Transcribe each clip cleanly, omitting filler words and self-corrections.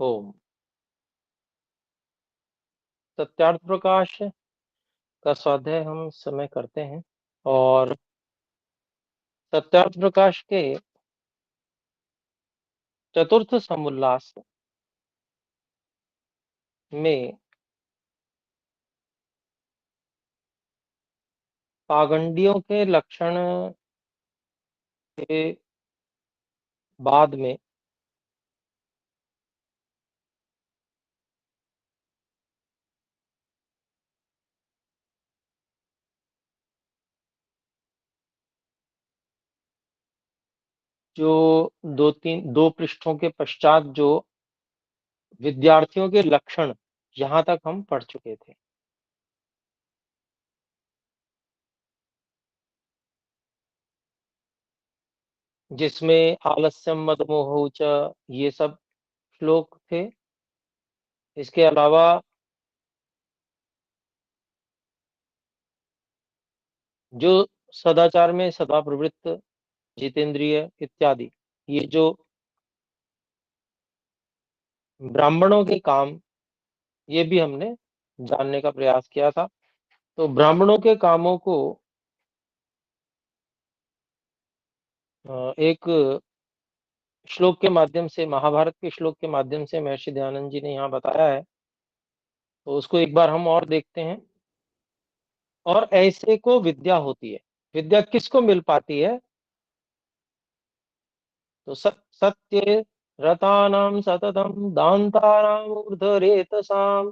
ओम। सत्यार्थ प्रकाश का स्वाध्याय हम इस समय करते हैं और सत्यार्थ प्रकाश के चतुर्थ समुल्लास में पागंडियों के लक्षण के बाद में जो दो पृष्ठों के पश्चात जो विद्यार्थियों के लक्षण यहाँ तक हम पढ़ चुके थे। जिसमें आलस्यम मदमोह च ये सब श्लोक थे। इसके अलावा जो सदाचार में सदा प्रवृत्त, जितेंद्रिय इत्यादि, ये जो ब्राह्मणों के काम, ये भी हमने जानने का प्रयास किया था। तो ब्राह्मणों के कामों को एक श्लोक के माध्यम से, महाभारत के श्लोक के माध्यम से महर्षि दयानंद जी ने यहाँ बताया है। तो उसको एक बार हम और देखते हैं। और ऐसे को विद्या होती है। विद्या किसको मिल पाती है? तो सत्य रतानाम सततम दान्तानाम ऊर्ध्वरेतसाम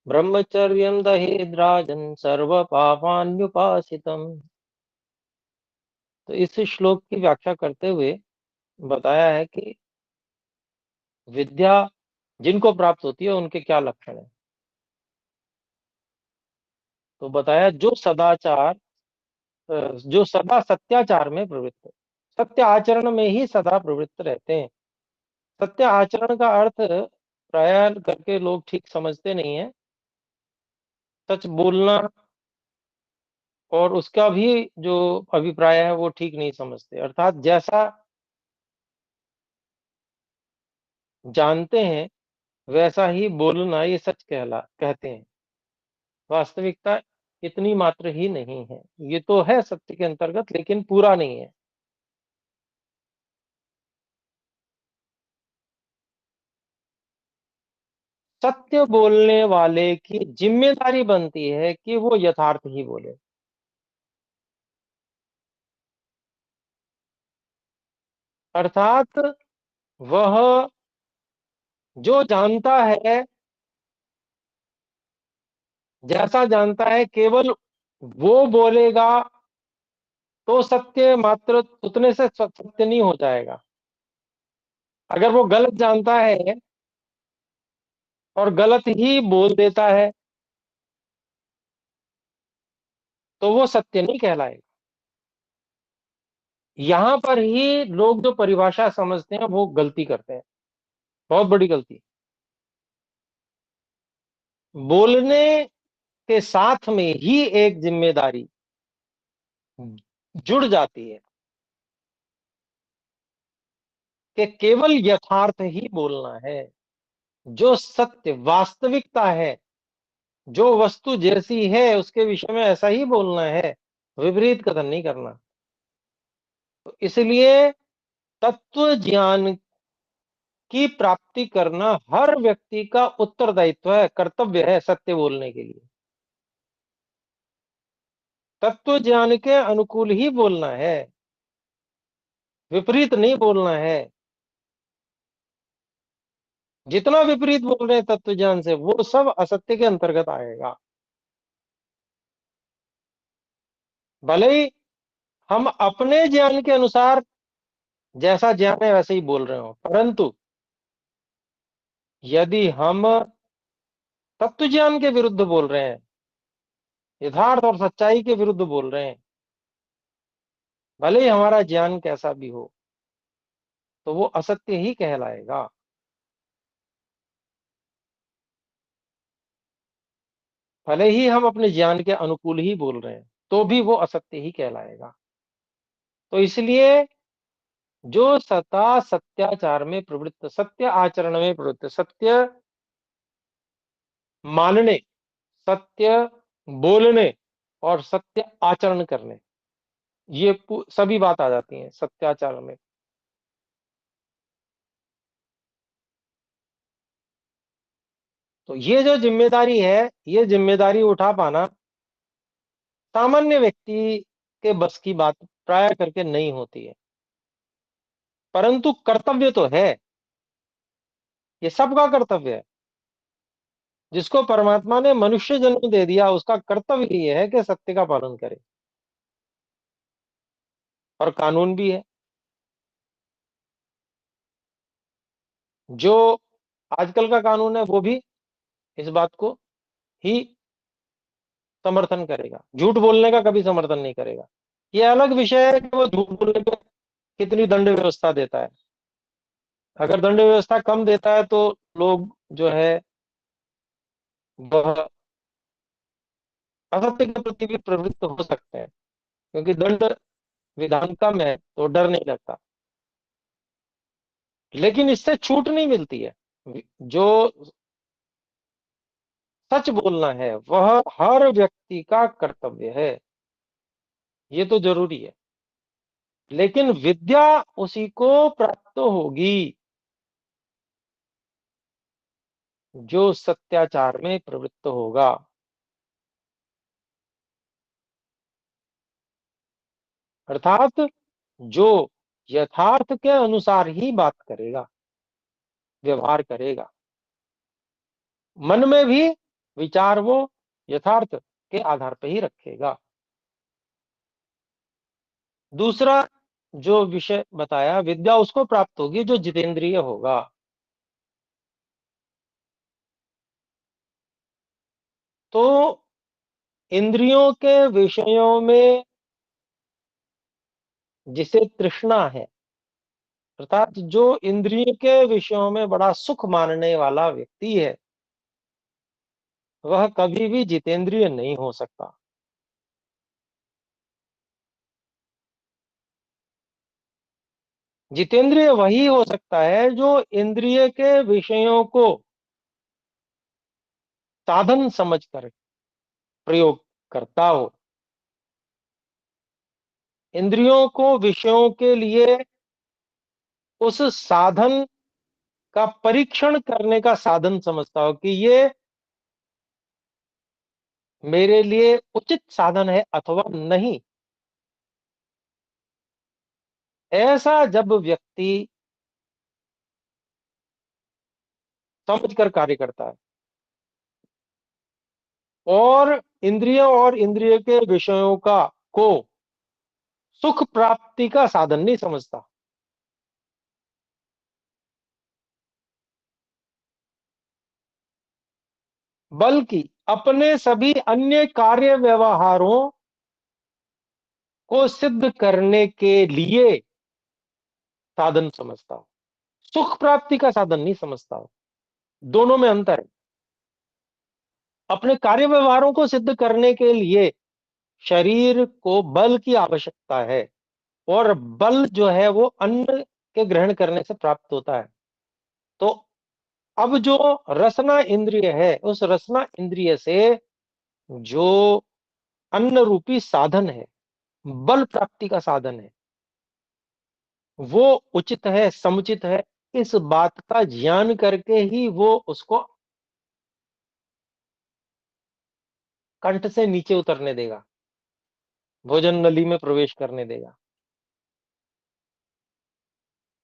ब्रह्मचर्यं दहेद्राजन सर्व पापान्युपासितम। तो इस श्लोक की व्याख्या करते हुए बताया है कि विद्या जिनको प्राप्त होती है उनके क्या लक्षण है। तो बताया जो सदा सत्याचार में प्रवृत्त है, सत्य आचरण में ही सदा प्रवृत्त रहते हैं। सत्य आचरण का अर्थ प्राय करके लोग ठीक समझते नहीं है। सच बोलना और उसका भी जो अभिप्राय है वो ठीक नहीं समझते। अर्थात जैसा जानते हैं वैसा ही बोलना, ये सच कहते हैं। वास्तविकता इतनी मात्र ही नहीं है। ये तो है सत्य के अंतर्गत, लेकिन पूरा नहीं है। सत्य बोलने वाले की जिम्मेदारी बनती है कि वो यथार्थ ही बोले। अर्थात वह जो जानता है, जैसा जानता है, केवल वो बोलेगा तो सत्य मात्र उतने से सत्य नहीं हो जाएगा। अगर वो गलत जानता है और गलत ही बोल देता है तो वो सत्य नहीं कहलाएगा। यहां पर ही लोग जो परिभाषा समझते हैं वो गलती करते हैं, बहुत बड़ी गलती। बोलने के साथ में ही एक जिम्मेदारी जुड़ जाती है कि केवल यथार्थ ही बोलना है। जो सत्य वास्तविकता है, जो वस्तु जैसी है उसके विषय में ऐसा ही बोलना है, विपरीत कथन नहीं करना। तो इसलिए तत्व ज्ञान की प्राप्ति करना हर व्यक्ति का उत्तरदायित्व है, कर्तव्य है सत्य बोलने के लिए। तत्व ज्ञान के अनुकूल ही बोलना है, विपरीत नहीं बोलना है। जितना विपरीत बोल रहे हैं तत्व ज्ञान से, वो सब असत्य के अंतर्गत आएगा। भले ही हम अपने ज्ञान के अनुसार जैसा ज्ञान है वैसे ही बोल रहे हो, परंतु यदि हम तत्व ज्ञान के विरुद्ध बोल रहे हैं, यथार्थ और सच्चाई के विरुद्ध बोल रहे हैं, भले ही हमारा ज्ञान कैसा भी हो, तो वो असत्य ही कहलाएगा। भले ही हम अपने ज्ञान के अनुकूल ही बोल रहे हैं तो भी वो असत्य ही कहलाएगा। तो इसलिए जो सदा सत्याचार में प्रवृत्त, सत्य आचरण में प्रवृत्त, सत्य मानने, सत्य बोलने और सत्य आचरण करने, ये सभी बात आ जाती है सत्याचार में। तो ये जो जिम्मेदारी है, ये जिम्मेदारी उठा पाना सामान्य व्यक्ति के बस की बात प्राय करके नहीं होती है, परंतु कर्तव्य तो है, ये सबका कर्तव्य है। जिसको परमात्मा ने मनुष्य जन्म दे दिया, उसका कर्तव्य ही है कि सत्य का पालन करे, और कानून भी है। जो आजकल का कानून है वो भी इस बात को ही समर्थन करेगा, झूठ बोलने का कभी समर्थन नहीं करेगा। ये अलग विषय है कि वो झूठ बोलने पे कितनी दंड व्यवस्था देता है। अगर दंड व्यवस्था कम देता है तो लोग जो है वह असत्य के प्रति भी प्रवृत्त हो सकते हैं, क्योंकि दंड विधान कम है तो डर नहीं लगता। लेकिन इससे छूट नहीं मिलती है। जो सच बोलना है वह हर व्यक्ति का कर्तव्य है, ये तो जरूरी है। लेकिन विद्या उसी को प्राप्त होगी जो सत्याचार में प्रवृत्त होगा। अर्थात जो यथार्थ के अनुसार ही बात करेगा, व्यवहार करेगा, मन में भी विचार वो यथार्थ के आधार पर ही रखेगा। दूसरा जो विषय बताया, विद्या उसको प्राप्त होगी जो जितेंद्रिय होगा। तो इंद्रियों के विषयों में जिसे तृष्णा है, अर्थात जो इंद्रियों के विषयों में बड़ा सुख मानने वाला व्यक्ति है, वह कभी भी जितेंद्रिय नहीं हो सकता। जितेंद्रिय वही हो सकता है जो इंद्रिय के विषयों को साधन समझकर प्रयोग करता हो, इंद्रियों को विषयों के लिए उस साधन का परीक्षण करने का साधन समझता हो कि ये मेरे लिए उचित साधन है अथवा नहीं। ऐसा जब व्यक्ति समझकर कार्य करता है और इंद्रियों और इंद्रिय के विषयों का को सुख प्राप्ति का साधन नहीं समझता, बल्कि अपने सभी अन्य कार्य व्यवहारों को सिद्ध करने के लिए साधन समझता हो, सुख प्राप्ति का साधन नहीं समझता हो। दोनों में अंतर है। अपने कार्य व्यवहारों को सिद्ध करने के लिए शरीर को बल की आवश्यकता है, और बल जो है वो अन्न के ग्रहण करने से प्राप्त होता है। तो अब जो रसना इंद्रिय है, उस रसना इंद्रिय से जो अन्न रूपी साधन है, बल प्राप्ति का साधन है, वो उचित है, समुचित है, इस बात का ज्ञान करके ही वो उसको कंठ से नीचे उतरने देगा, भोजन नली में प्रवेश करने देगा।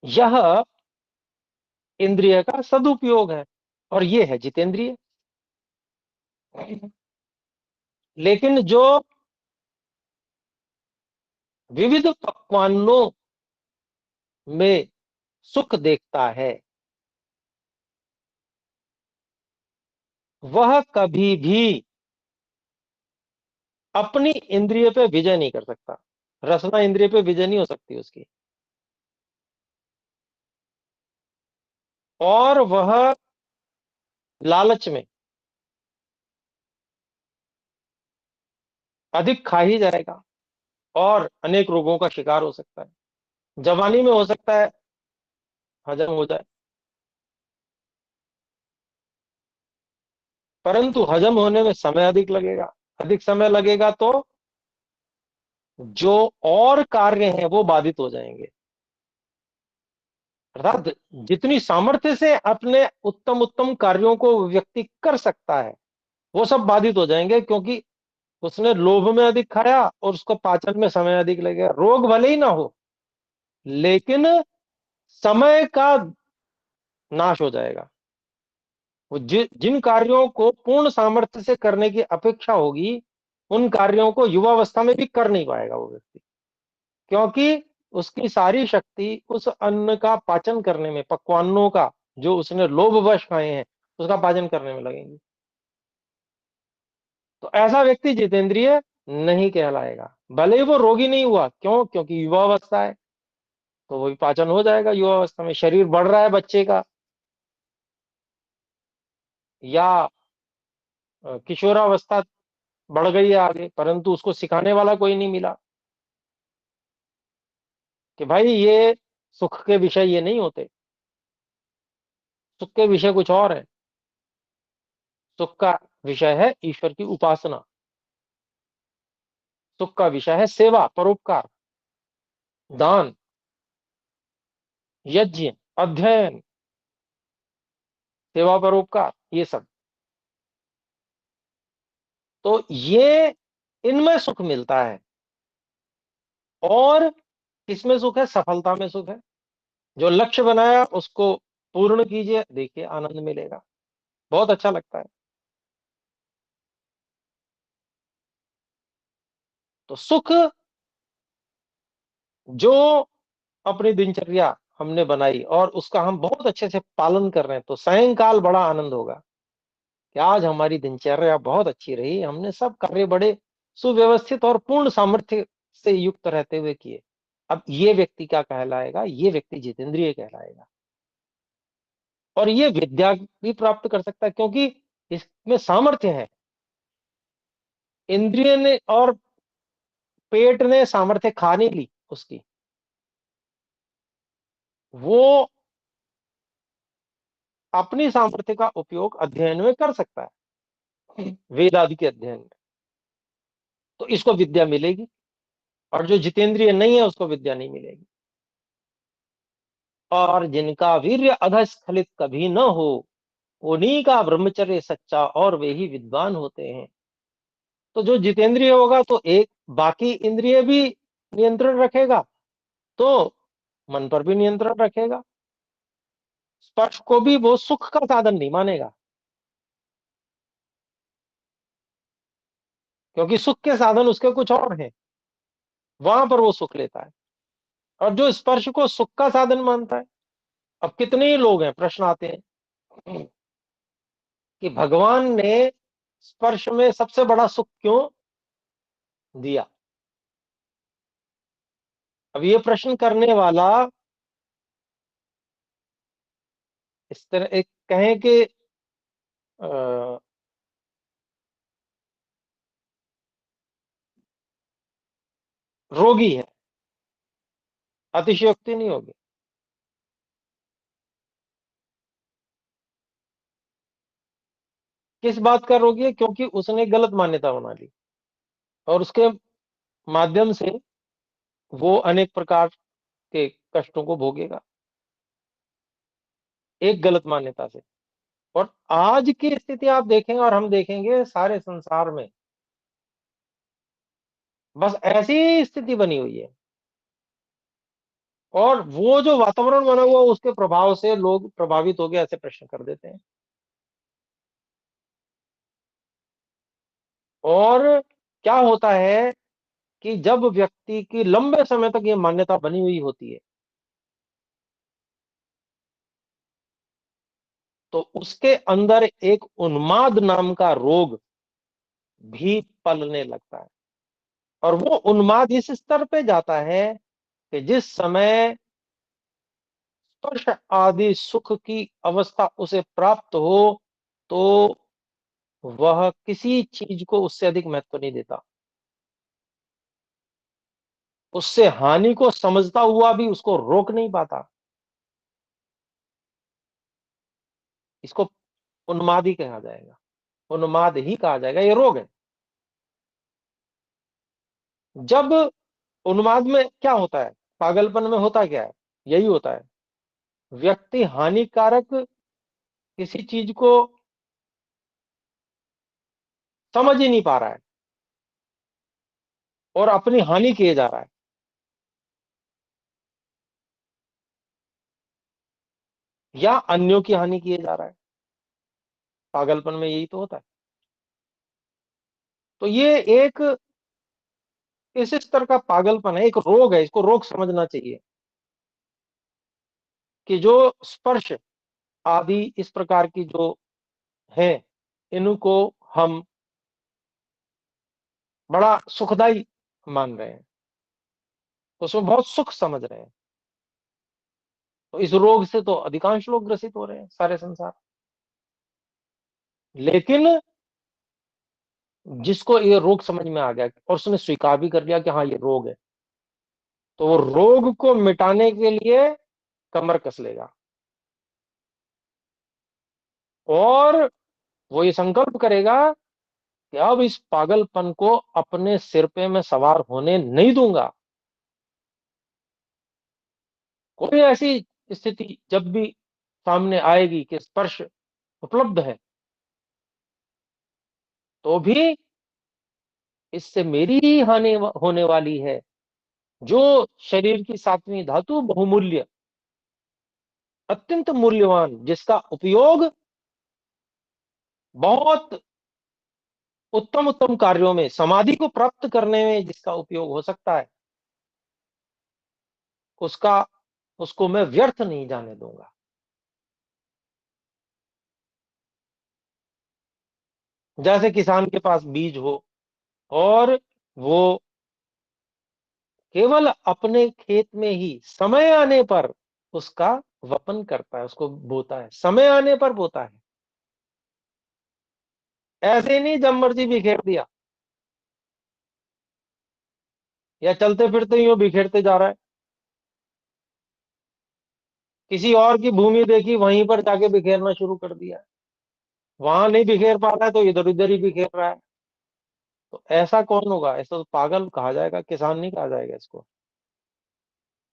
यह इंद्रिय का सदुपयोग है, और ये है जितेंद्रिय। लेकिन जो विविध पकवानों में सुख देखता है, वह कभी भी अपनी इंद्रिय पे विजय नहीं कर सकता। रसना इंद्रिय पे विजय नहीं हो सकती उसकी, और वह लालच में अधिक खा ही जाएगा और अनेक रोगों का शिकार हो सकता है। जवानी में हो सकता है हजम हो जाए, परंतु हजम होने में समय अधिक लगेगा। अधिक समय लगेगा तो जो और कार्य हैं वो बाधित हो जाएंगे। अर्थात जितनी सामर्थ्य से अपने उत्तम उत्तम कार्यों को व्यक्ति कर सकता है वो सब बाधित हो जाएंगे, क्योंकि उसने लोभ में अधिक खाया और उसको पाचन में समय अधिक लगेगा। रोग भले ही ना हो, लेकिन समय का नाश हो जाएगा। वो जिन कार्यों को पूर्ण सामर्थ्य से करने की अपेक्षा होगी, उन कार्यों को युवावस्था में भी कर नहीं पाएगा वो व्यक्ति, क्योंकि उसकी सारी शक्ति उस अन्न का पाचन करने में, पकवानों का जो उसने लोभवश खाए हैं उसका पाचन करने में लगेंगी। तो ऐसा व्यक्ति जितेंद्रिय नहीं कहलाएगा, भले ही वो रोगी नहीं हुआ। क्यों? क्योंकि युवावस्था है, तो वो भी पाचन हो जाएगा युवावस्था में। शरीर बढ़ रहा है बच्चे का, या किशोरावस्था बढ़ गई है आगे, परंतु उसको सिखाने वाला कोई नहीं मिला कि भाई ये सुख के विषय ये नहीं होते, सुख के विषय कुछ और है। सुख का विषय है ईश्वर की उपासना, सुख का विषय है सेवा, परोपकार, दान, यज्ञ, अध्ययन, सेवा, परोपकार, ये सब। तो ये इनमें सुख मिलता है। और किसमें सुख है? सफलता में सुख है। जो लक्ष्य बनाया उसको पूर्ण कीजिए, देखिए आनंद मिलेगा, बहुत अच्छा लगता है। तो सुख जो अपनी दिनचर्या हमने बनाई और उसका हम बहुत अच्छे से पालन कर रहे हैं, तो सायंकाल बड़ा आनंद होगा कि आज हमारी दिनचर्या बहुत अच्छी रही, हमने सब कार्य बड़े सुव्यवस्थित और पूर्ण सामर्थ्य से युक्त रहते हुए किए। अब ये व्यक्ति क्या कहलाएगा? ये व्यक्ति जितेंद्रिय कहलाएगा। और ये विद्या भी प्राप्त कर सकता है, क्योंकि इसमें सामर्थ्य है। इंद्रिय ने और पेट ने सामर्थ्य खा नहीं ली उसकी, वो अपनी सामर्थ्य का उपयोग अध्ययन में कर सकता है, वेद आदि के अध्ययन में। तो इसको विद्या मिलेगी। और जो जितेंद्रिय नहीं है उसको विद्या नहीं मिलेगी। और जिनका वीर्य अधस्खलित कभी न हो, उन्हीं का ब्रह्मचर्य सच्चा और वे ही विद्वान होते हैं। तो जो जितेंद्रिय होगा तो एक बाकी इंद्रिय भी नियंत्रण रखेगा, तो मन पर भी नियंत्रण रखेगा। स्पर्श को भी वो सुख का साधन नहीं मानेगा, क्योंकि सुख के साधन उसके कुछ और हैं, वहां पर वो सुख लेता है। और जो स्पर्श को सुख का साधन मानता है, अब कितने ही लोग हैं, प्रश्न आते हैं कि भगवान ने स्पर्श में सबसे बड़ा सुख क्यों दिया। अब ये प्रश्न करने वाला इस तरह एक कहें कि अ, रोगी है, अतिशयोक्ति नहीं होगी। किस बात का रोगी है? क्योंकि उसने गलत मान्यता बना ली और उसके माध्यम से वो अनेक प्रकार के कष्टों को भोगेगा, एक गलत मान्यता से। और आज की स्थिति आप देखेंगे और हम देखेंगे सारे संसार में बस ऐसी स्थिति बनी हुई है। और वो जो वातावरण बना हुआ उसके प्रभाव से लोग प्रभावित होकर ऐसे प्रश्न कर देते हैं। और क्या होता है कि जब व्यक्ति की लंबे समय तक ये मान्यता बनी हुई होती है, तो उसके अंदर एक उन्माद नाम का रोग भी पलने लगता है। और वो उन्माद इस स्तर पे जाता है कि जिस समय स्पर्श आदि सुख की अवस्था उसे प्राप्त हो, तो वह किसी चीज को उससे अधिक महत्व नहीं देता। उससे हानि को समझता हुआ भी उसको रोक नहीं पाता, इसको उन्मादी कहा जाएगा, उन्माद ही कहा जाएगा, ये रोग है। जब उन्माद में क्या होता है, पागलपन में होता क्या है, यही होता है, व्यक्ति हानिकारक किसी चीज को समझ ही नहीं पा रहा है और अपनी हानि किए जा रहा है, या अन्यों की हानि किए जा रहा है। पागलपन में यही तो होता है। तो ये एक इस स्तर का पागलपन है, एक रोग है, इसको रोग समझना चाहिए कि जो स्पर्श आदि इस प्रकार की जो है, इनको हम बड़ा सुखदाई मान रहे हैं, उसमें बहुत सुख समझ रहे हैं। तो इस रोग से तो अधिकांश लोग ग्रसित हो रहे हैं, सारे संसार। लेकिन जिसको ये रोग समझ में आ गया और उसने स्वीकार भी कर लिया कि हाँ ये रोग है, तो वो रोग को मिटाने के लिए कमर कस लेगा और वो ये संकल्प करेगा कि अब इस पागलपन को अपने सिर पे मैं सवार होने नहीं दूंगा। कोई ऐसी स्थिति जब भी सामने आएगी कि स्पर्श उपलब्ध है, तो भी इससे मेरी ही हानि होने वाली है। जो शरीर की सातवीं धातु बहुमूल्य, अत्यंत मूल्यवान, जिसका उपयोग बहुत उत्तम उत्तम कार्यों में, समाधि को प्राप्त करने में जिसका उपयोग हो सकता है, उसका उसको मैं व्यर्थ नहीं जाने दूंगा। जैसे किसान के पास बीज हो और वो केवल अपने खेत में ही समय आने पर उसका वपन करता है, उसको बोता है, समय आने पर बोता है, ऐसे नहीं जब मर्जी बिखेर दिया, या चलते फिरते ही वो बिखेरते जा रहा है। किसी और की भूमि देखी, वहीं पर जाके बिखेरना शुरू कर दिया, वहां नहीं बिखेर पा रहा है तो इधर उधर ही बिखेर रहा है। तो ऐसा कौन होगा, ऐसा तो पागल कहा जाएगा, किसान नहीं कहा जाएगा इसको।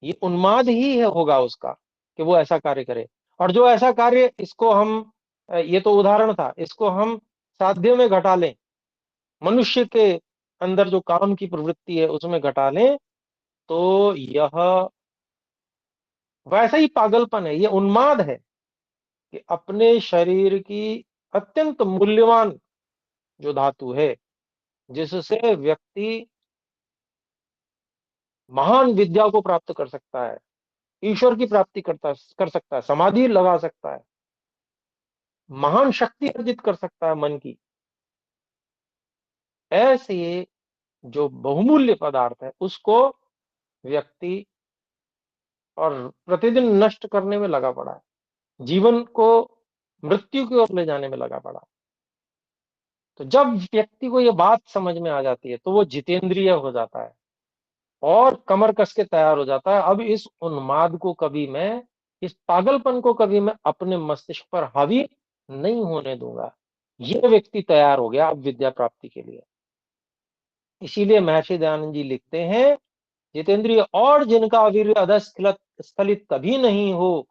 ये उन्माद ही है होगा उसका कि वो ऐसा कार्य करे। और जो ऐसा कार्य, इसको हम ये तो उदाहरण था, इसको हम साध्य में घटा लें, मनुष्य के अंदर जो काम की प्रवृत्ति है उसमें घटा लें, तो यह वैसा ही पागलपन है, ये उन्माद है कि अपने शरीर की अत्यंत मूल्यवान जो धातु है, जिससे व्यक्ति महान विद्या को प्राप्त कर सकता है, ईश्वर की प्राप्ति कर सकता है, समाधि लगा सकता है, महान शक्ति अर्जित कर सकता है मन की, ऐसे ये जो बहुमूल्य पदार्थ है उसको व्यक्ति और प्रतिदिन नष्ट करने में लगा पड़ा है, जीवन को मृत्यु की ओर ले जाने में लगा पड़ा। तो जब व्यक्ति को ये बात समझ में आ जाती है तो वो जितेंद्रिय हो जाता है और कमर कस के तैयार हो जाता है, अब इस उन्माद को कभी मैं, इस पागलपन को कभी मैं अपने मस्तिष्क पर हावी नहीं होने दूंगा। ये व्यक्ति तैयार हो गया अब विद्या प्राप्ति के लिए। इसीलिए महर्षि दयानंद जी लिखते हैं, जितेंद्रिय और जिनका वीर्य अधस्खलित स्खलित कभी नहीं हो,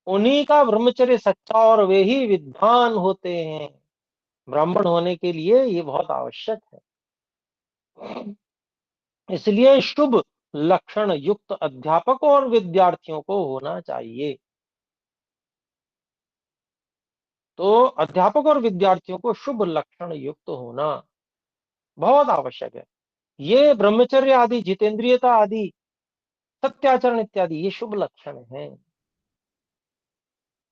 उन्हीं का ब्रह्मचर्य सच्चा और वे ही विद्वान होते हैं। ब्राह्मण होने के लिए ये बहुत आवश्यक है। इसलिए शुभ लक्षण युक्त अध्यापक और विद्यार्थियों को होना चाहिए। तो अध्यापक और विद्यार्थियों को शुभ लक्षण युक्त होना बहुत आवश्यक है। ये ब्रह्मचर्य आदि, जितेंद्रियता आदि, सत्याचरण इत्यादि, ये शुभ लक्षण हैं।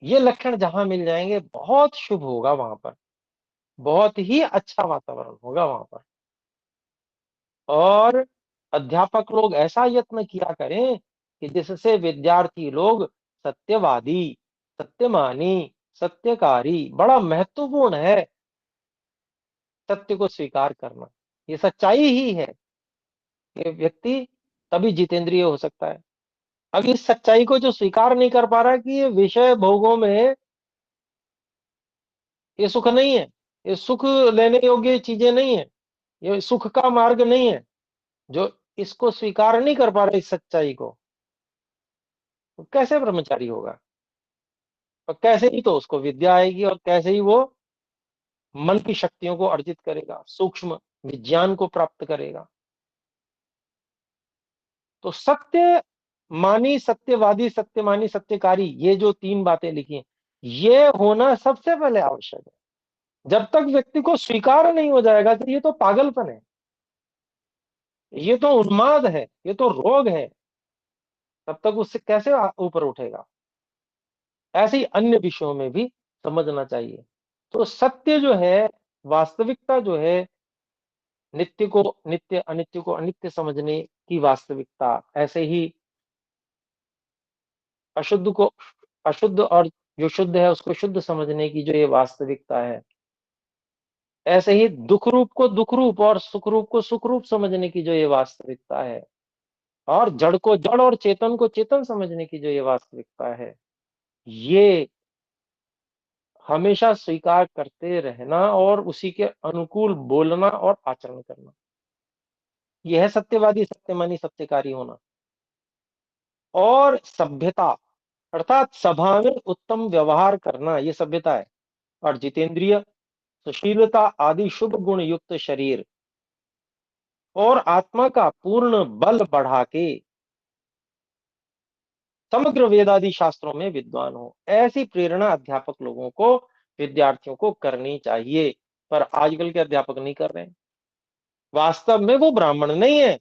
ये लक्षण जहां मिल जाएंगे बहुत शुभ होगा वहां पर, बहुत ही अच्छा वातावरण होगा वहां पर। और अध्यापक लोग ऐसा यत्न किया करें कि जिससे विद्यार्थी लोग सत्यवादी, सत्यमानी, सत्यकारी, बड़ा महत्वपूर्ण है सत्य को स्वीकार करना, ये सच्चाई ही है। ये व्यक्ति तभी जितेंद्रिय हो सकता है। अब इस सच्चाई को जो स्वीकार नहीं कर पा रहा कि ये विषय भोगों में ये सुख नहीं है, ये सुख लेने योग्य चीजें नहीं है, ये सुख का मार्ग नहीं है, जो इसको स्वीकार नहीं कर पा रहा इस सच्चाई को, तो कैसे ब्रह्मचारी होगा? और कैसे ही तो उसको विद्या आएगी, और कैसे ही वो मन की शक्तियों को अर्जित करेगा, सूक्ष्म विज्ञान को प्राप्त करेगा। तो सत्य मानी, सत्यवादी, सत्यमानी, सत्यकारी, ये जो तीन बातें लिखी हैं, ये होना सबसे पहले आवश्यक है। जब तक व्यक्ति को स्वीकार नहीं हो जाएगा कि ये तो पागलपन है, ये तो उन्माद है, ये तो रोग है, तब तक उससे कैसे ऊपर उठेगा? ऐसे ही अन्य विषयों में भी समझना चाहिए। तो सत्य जो है, वास्तविकता जो है, नित्य को नित्य, अनित्य को अनित्य समझने की वास्तविकता, ऐसे ही अशुद्ध को अशुद्ध और जो शुद्ध है उसको शुद्ध समझने की जो ये वास्तविकता है, ऐसे ही दुख रूप को दुख रूप और सुख रूप को सुख रूप समझने की जो ये वास्तविकता है, और जड़ को जड़ और चेतन को चेतन समझने की जो ये वास्तविकता है, ये हमेशा स्वीकार करते रहना और उसी के अनुकूल बोलना और आचरण करना, यह है सत्यवादी, सत्यमानी, सत्यकारी होना। और सभ्यता अर्थात सभा में उत्तम व्यवहार करना, ये सभ्यता है। और जितेंद्रिय, सुशीलता आदि शुभ गुण युक्त शरीर और आत्मा का पूर्ण बल बढ़ा के समग्र वेदादि शास्त्रों में विद्वान हो, ऐसी प्रेरणा अध्यापक लोगों को, विद्यार्थियों को करनी चाहिए। पर आजकल के अध्यापक नहीं कर रहे हैं। वास्तव में वो ब्राह्मण नहीं है।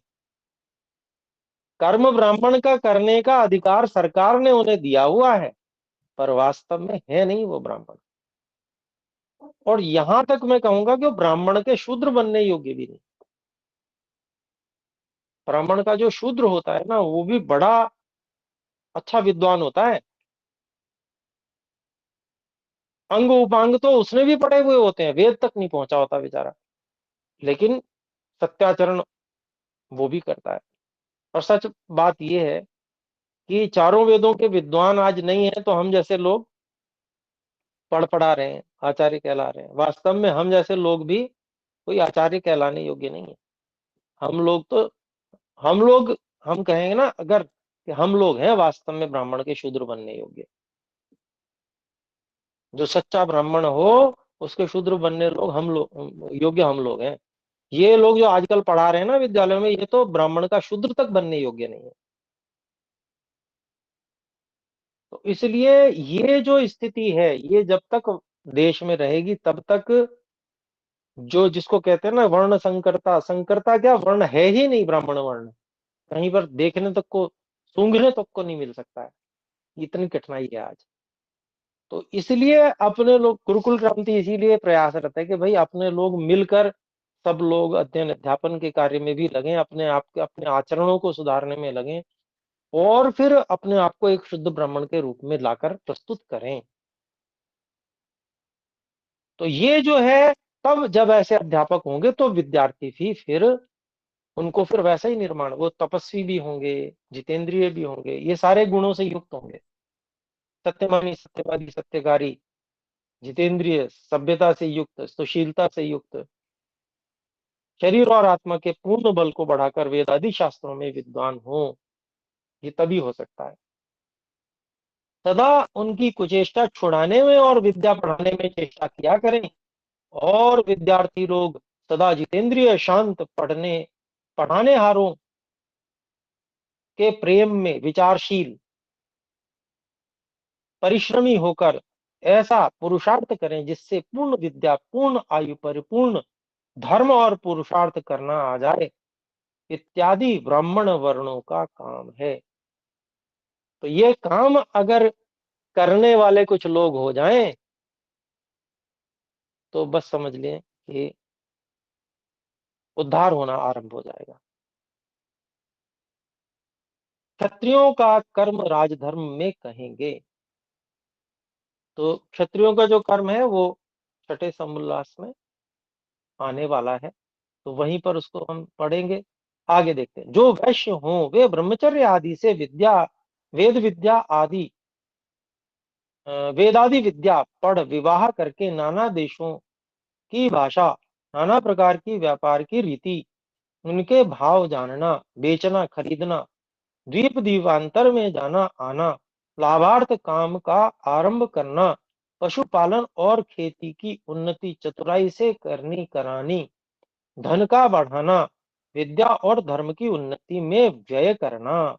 कर्म ब्राह्मण का करने का अधिकार सरकार ने उन्हें दिया हुआ है, पर वास्तव में है नहीं वो ब्राह्मण। और यहां तक मैं कहूंगा कि वो ब्राह्मण के शूद्र बनने योग्य भी नहीं। ब्राह्मण का जो शूद्र होता है ना, वो भी बड़ा अच्छा विद्वान होता है। अंग उपांग तो उसने भी पढ़े हुए होते हैं, वेद तक नहीं पहुंचा होता बेचारा, लेकिन सत्याचरण वो भी करता है। और सच बात यह है कि चारों वेदों के विद्वान आज नहीं है, तो हम जैसे लोग पढ़ पढ़ा रहे हैं, आचार्य कहला रहे हैं। वास्तव में हम जैसे लोग भी कोई आचार्य कहलाने योग्य नहीं है। हम लोग तो हम लोग हम कहेंगे ना अगर, कि हम लोग हैं वास्तव में ब्राह्मण के शूद्र बनने योग्य। जो सच्चा ब्राह्मण हो, उसके शूद्र बनने लोग हम लोग योग्य, हम लोग हैं। ये लोग जो आजकल पढ़ा रहे हैं ना विद्यालयों में, ये तो ब्राह्मण का शूद्र तक बनने योग्य नहीं है। तो इसलिए ये जो स्थिति है, ये जब तक देश में रहेगी तब तक, जो जिसको कहते हैं ना वर्ण संकरता, संकरता क्या, वर्ण है ही नहीं ब्राह्मण वर्ण, कहीं पर देखने तक को, सूंघने तक को नहीं मिल सकता है। इतनी कठिनाई है आज। तो इसलिए अपने लोग, गुरुकुल क्रांति इसीलिए प्रयासरत है कि भाई अपने लोग मिलकर, सब लोग अध्ययन अध्यापन के कार्य में भी लगें, अपने आप के अपने आचरणों को सुधारने में लगें, और फिर अपने आप को एक शुद्ध ब्राह्मण के रूप में लाकर प्रस्तुत करें। तो ये जो है, तब जब ऐसे अध्यापक होंगे तो विद्यार्थी भी फिर, उनको फिर वैसा ही निर्माण, वो तपस्वी भी होंगे, जितेंद्रिय भी होंगे, ये सारे गुणों से युक्त होंगे। सत्यमानी, सत्यवादी, सत्यकारी, जितेंद्रिय, सभ्यता से युक्त, सुशीलता से युक्त, शरीर और आत्मा के पूर्ण बल को बढ़ाकर वेदादि शास्त्रों में विद्वान हो, ये तभी हो सकता है। सदा उनकी कुचेष्टा छुड़ाने में और विद्या पढ़ाने में चेष्टा किया करें। और विद्यार्थी लोग सदा जितेंद्रिय, शांत, पढ़ने पढ़ाने हारों के प्रेम में विचारशील, परिश्रमी होकर ऐसा पुरुषार्थ करें जिससे पूर्ण विद्या, पूर्ण आयु, परिपूर्ण धर्म और पुरुषार्थ करना आ जाए, इत्यादि ब्राह्मण वर्णों का काम है। तो ये काम अगर करने वाले कुछ लोग हो जाएं, तो बस समझ लें कि उद्धार होना आरंभ हो जाएगा। क्षत्रियों का कर्म राजधर्म में कहेंगे, तो क्षत्रियों का जो कर्म है वो छठे समोल्लास में आने वाला है, तो वहीं पर उसको हम पढ़ेंगे। आगे देखते हैं। जो वैश्य हों वे ब्रह्मचर्य आदि से विद्या, वेद विद्या आदि वेदादि विद्या पढ़ विवाह करके नाना देशों की भाषा, नाना प्रकार की व्यापार की रीति, उनके भाव जानना, बेचना खरीदना, द्वीप दीपांतर में जाना आना, लाभार्थ काम का आरंभ करना, पशुपालन और खेती की उन्नति चतुराई से करनी करानी, धन का बढ़ाना, विद्या और धर्म की उन्नति में व्यय करना,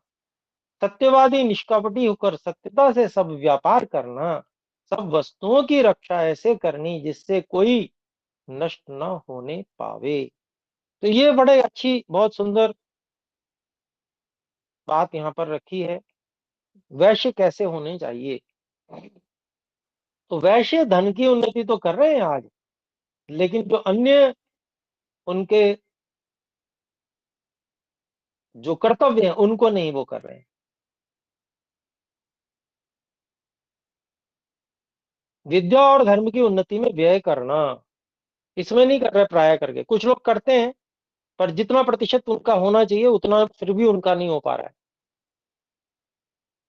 सत्यवादी निष्कपटी होकर सत्यता से सब व्यापार करना, सब वस्तुओं की रक्षा ऐसे करनी जिससे कोई नष्ट न होने पावे। तो ये बड़े अच्छी, बहुत सुंदर बात यहाँ पर रखी है। वैश्य कैसे होने चाहिए? तो वैश्य धन की उन्नति तो कर रहे हैं आज, लेकिन जो अन्य उनके जो कर्तव्य हैं उनको नहीं वो कर रहे हैं। विद्या और धर्म की उन्नति में व्यय करना, इसमें नहीं कर रहे प्राय करके। कुछ लोग करते हैं पर जितना प्रतिशत उनका होना चाहिए उतना फिर भी उनका नहीं हो पा रहा है,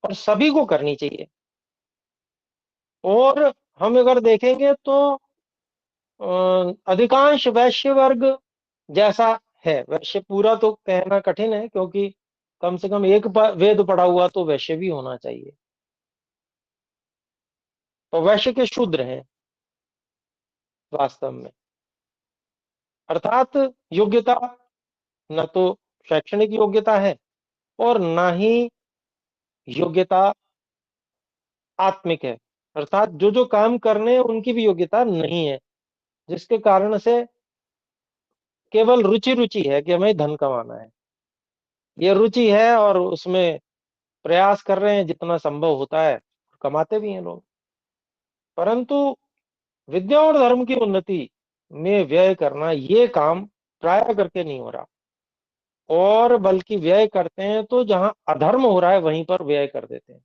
और सभी को करनी चाहिए। और हम अगर देखेंगे तो अधिकांश वैश्य वर्ग जैसा है, वैश्य पूरा तो कहना कठिन है, क्योंकि कम से कम एक वेद पढ़ा हुआ तो वैश्य भी होना चाहिए। तो वैश्य के शूद्र हैं वास्तव में, अर्थात योग्यता न तो शैक्षणिक योग्यता है और ना ही योग्यता आत्मिक है, अर्थात जो जो काम करने हैं उनकी भी योग्यता नहीं है, जिसके कारण से केवल रुचि रुचि है कि हमें धन कमाना है। ये रुचि है और उसमें प्रयास कर रहे हैं जितना संभव होता है, कमाते भी हैं लोग। परंतु विद्या और धर्म की उन्नति में व्यय करना ये काम प्राय करके नहीं हो रहा, और बल्कि व्यय करते हैं तो जहां अधर्म हो रहा है वहीं पर व्यय कर देते हैं।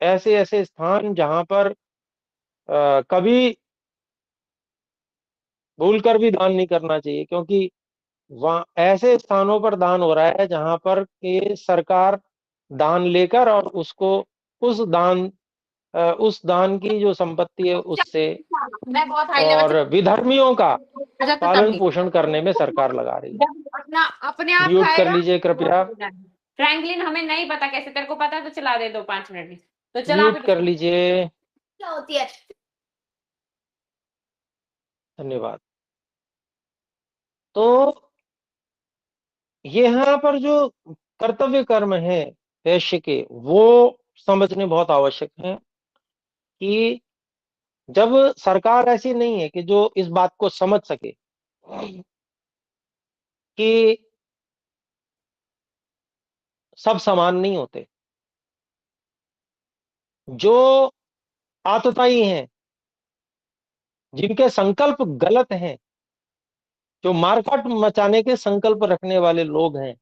ऐसे ऐसे स्थान जहां पर कभी भूल कर भी दान नहीं करना चाहिए, क्योंकि वहां ऐसे स्थानों पर दान हो रहा है जहां पर के सरकार दान लेकर और उसको उस दान उस दान की जो संपत्ति है उससे मैं बहुत हाई लेवल और विधर्मियों का से जाता तब पालन नहीं, पोषण करने में सरकार लगा रही है। जब अपना अपने आप म्यूट कर खाएगा। लीजिए कृपया। फ्रैंकलिन हमें नहीं पता कैसे, तेरे को पता है तो चला दे, 2-5 मिनट में तो चला म्यूट फिर कर उसको। लीजिए। क्या होती है? धन्यवाद। तो यहाँ पर जो कर्तव्य कर्म है वैश्य के, वो समझने बहुत आवश्यक है कि जब सरकार ऐसी नहीं है कि जो इस बात को समझ सके कि सब समान नहीं होते, जो आतताई हैं, जिनके संकल्प गलत हैं, जो मारकाट मचाने के संकल्प रखने वाले लोग हैं,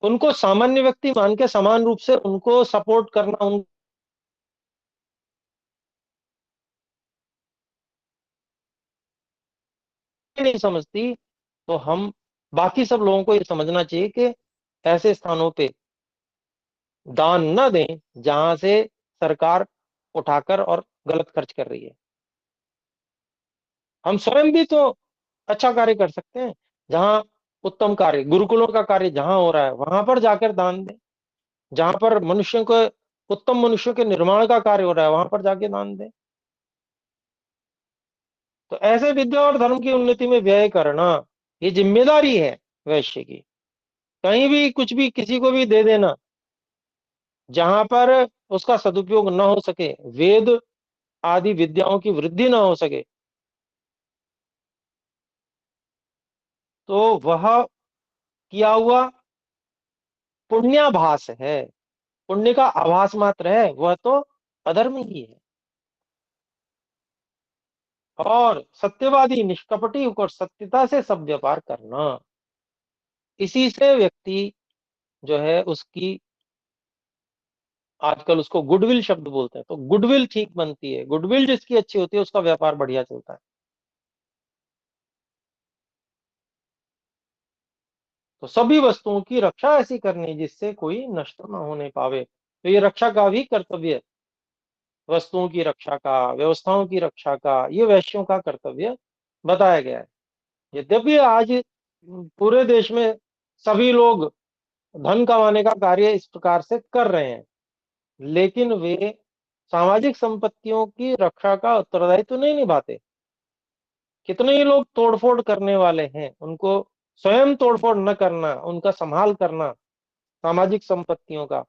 उनको सामान्य व्यक्ति मान के समान रूप से उनको सपोर्ट करना, उनको नहीं समझती, तो हम बाकी सब लोगों को ये समझना चाहिए कि ऐसे स्थानों पे दान न दें जहां से सरकार उठाकर और गलत खर्च कर रही है। हम स्वयं भी तो अच्छा कार्य कर सकते हैं, जहां उत्तम कार्य, गुरुकुलों का कार्य जहां हो रहा है वहां पर जाकर दान दें, जहां पर मनुष्यों को उत्तम मनुष्यों के निर्माण का कार्य हो रहा है वहां पर जाके दान दें। तो ऐसे विद्या और धर्म की उन्नति में व्यय करना ये जिम्मेदारी है वैश्य की। कहीं भी कुछ भी किसी को भी दे देना जहां पर उसका सदुपयोग न हो सके, वेद आदि विद्याओं की वृद्धि न हो सके, तो वह किया हुआ पुण्याभास है, पुण्य का आभास मात्र है, वह तो अधर्म ही है। और सत्यवादी निष्कपटी होकर सत्यता से सब व्यापार करना, इसी से व्यक्ति जो है उसकी, आजकल उसको गुडविल शब्द बोलते हैं, तो गुडविल ठीक बनती है। गुडविल जिसकी अच्छी होती है उसका व्यापार बढ़िया चलता है। तो सभी वस्तुओं की रक्षा ऐसी करनी जिससे कोई नष्ट न होने पावे। तो ये रक्षा का भी कर्तव्य, वस्तुओं की रक्षा का, व्यवस्थाओं की रक्षा का, ये वैश्यों का कर्तव्य बताया गया है। यद्यपि आज पूरे देश में सभी लोग धन कमाने का कार्य इस प्रकार से कर रहे हैं, लेकिन वे सामाजिक संपत्तियों की रक्षा का उत्तरदायित्व नहीं निभाते। कितने ही लोग तोड़फोड़ करने वाले हैं, उनको स्वयं तोड़फोड़ न करना, उनका संभाल करना सामाजिक संपत्तियों का,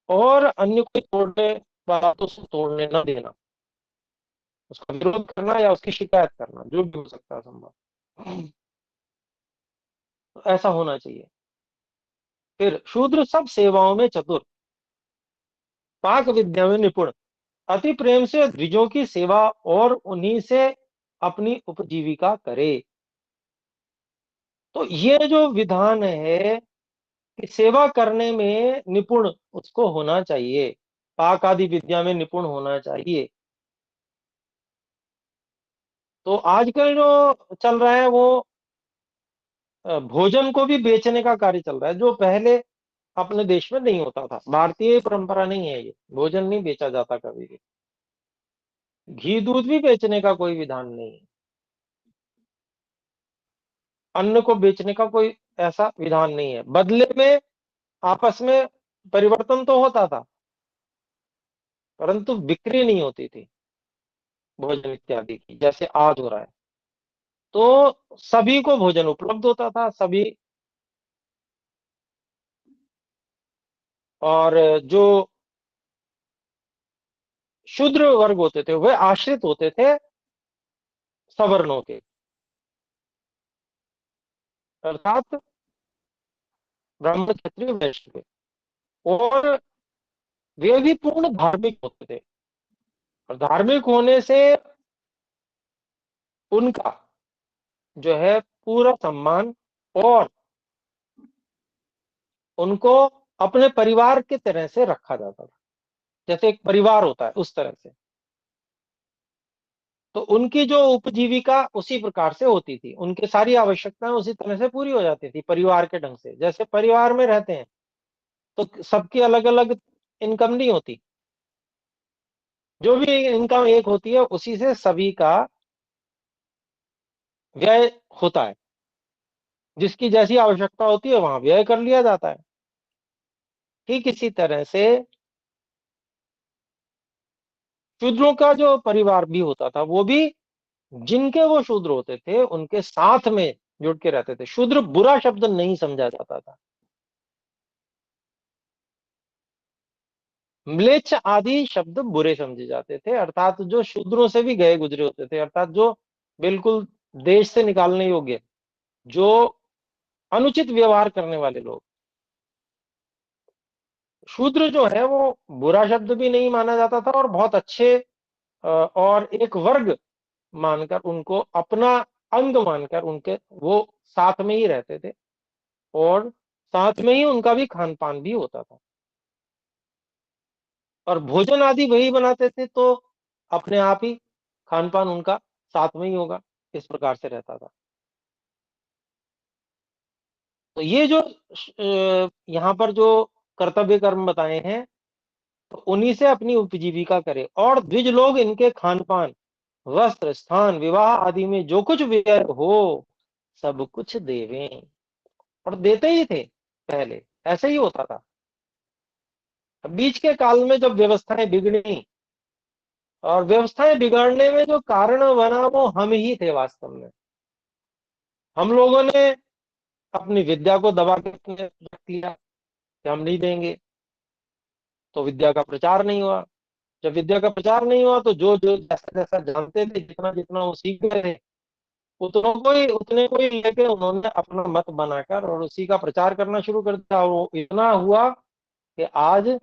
और अन्य कोई तोड़ने वाला तो उसे तोड़ने न देना, उसका विरोध करना या उसकी शिकायत करना, जो भी हो सकता है संभव, तो ऐसा होना चाहिए। फिर शूद्र सब सेवाओं में चतुर, पाक विद्या में निपुण, अति प्रेम से द्विजों की सेवा और उन्हीं से अपनी उपजीविका करे। तो ये जो विधान है कि सेवा करने में निपुण उसको होना चाहिए, पाक आदि विद्या में निपुण होना चाहिए। तो आजकल जो चल रहा है वो भोजन को भी बेचने का कार्य चल रहा है, जो पहले अपने देश में नहीं होता था। भारतीय परंपरा नहीं है ये, भोजन नहीं बेचा जाता कभी भी। घी दूध भी बेचने का कोई विधान नहीं है, अन्न को बेचने का कोई ऐसा विधान नहीं है। बदले में आपस में परिवर्तन तो होता था, परंतु बिक्री नहीं होती थी भोजन इत्यादि की, जैसे आज हो रहा है। तो सभी को भोजन उपलब्ध होता था, सभी। और जो शूद्र वर्ग होते थे वे आश्रित होते थे सवर्णों के, अर्थात ब्राह्मण क्षत्रिय वैश्य के, और वे भी पूर्ण धार्मिक होते थे। और धार्मिक होने से उनका जो है पूरा सम्मान, और उनको अपने परिवार के तरह से रखा जाता था, जैसे एक परिवार होता है उस तरह से। तो उनकी जो उपजीविका उसी प्रकार से होती थी, उनकी सारी आवश्यकताएं उसी तरह से पूरी हो जाती थी परिवार के ढंग से। जैसे परिवार में रहते हैं तो सबकी अलग अलग इनकम नहीं होती, जो भी इनकम एक होती है उसी से सभी का व्यय होता है, जिसकी जैसी आवश्यकता होती है वहां व्यय कर लिया जाता है। ठीक इसी तरह से शूद्रों का जो परिवार भी होता था, वो भी जिनके वो शूद्र होते थे उनके साथ में जुड़ के रहते थे। शूद्र बुरा शब्द नहीं समझा जाता था। म्लेच्छ आदि शब्द बुरे समझे जाते थे, अर्थात जो शूद्रों से भी गए गुजरे होते थे, अर्थात जो बिल्कुल देश से निकालने योग्य, जो अनुचित व्यवहार करने वाले लोग। शूद्र जो है वो बुरा शब्द भी नहीं माना जाता था, और बहुत अच्छे और एक वर्ग मानकर, उनको अपना अंग मानकर उनके वो साथ में ही रहते थे, और साथ में ही उनका भी खान पान भी होता था, और भोजन आदि वही बनाते थे, तो अपने आप ही खान पान उनका साथ में ही होगा, इस प्रकार से रहता था। तो ये जो यहाँ पर जो कर्तव्य कर्म बताए हैं, तो उन्हीं से अपनी उपजीविका करे, और द्विज लोग इनके खान पान, वस्त्र, स्थान, विवाह आदि में जो कुछ व्यय हो सब कुछ देवें। और देते ही थे, पहले ऐसे ही होता था। अब बीच के काल में जब व्यवस्थाएं बिगड़ी, और व्यवस्थाएं बिगड़ने में जो कारण बना वो हम ही थे वास्तव में। हम लोगों ने अपनी विद्या को दबा के रख दिया कि हम नहीं देंगे, तो विद्या का प्रचार नहीं हुआ। जब विद्या का प्रचार नहीं हुआ तो जो जो जैसा जैसा जानते थे, जितना जितना वो सीख गए थे, उतने को ही लेके उन्होंने अपना मत बनाकर और उसी का प्रचार करना शुरू कर दिया। और वो इतना हुआ कि आज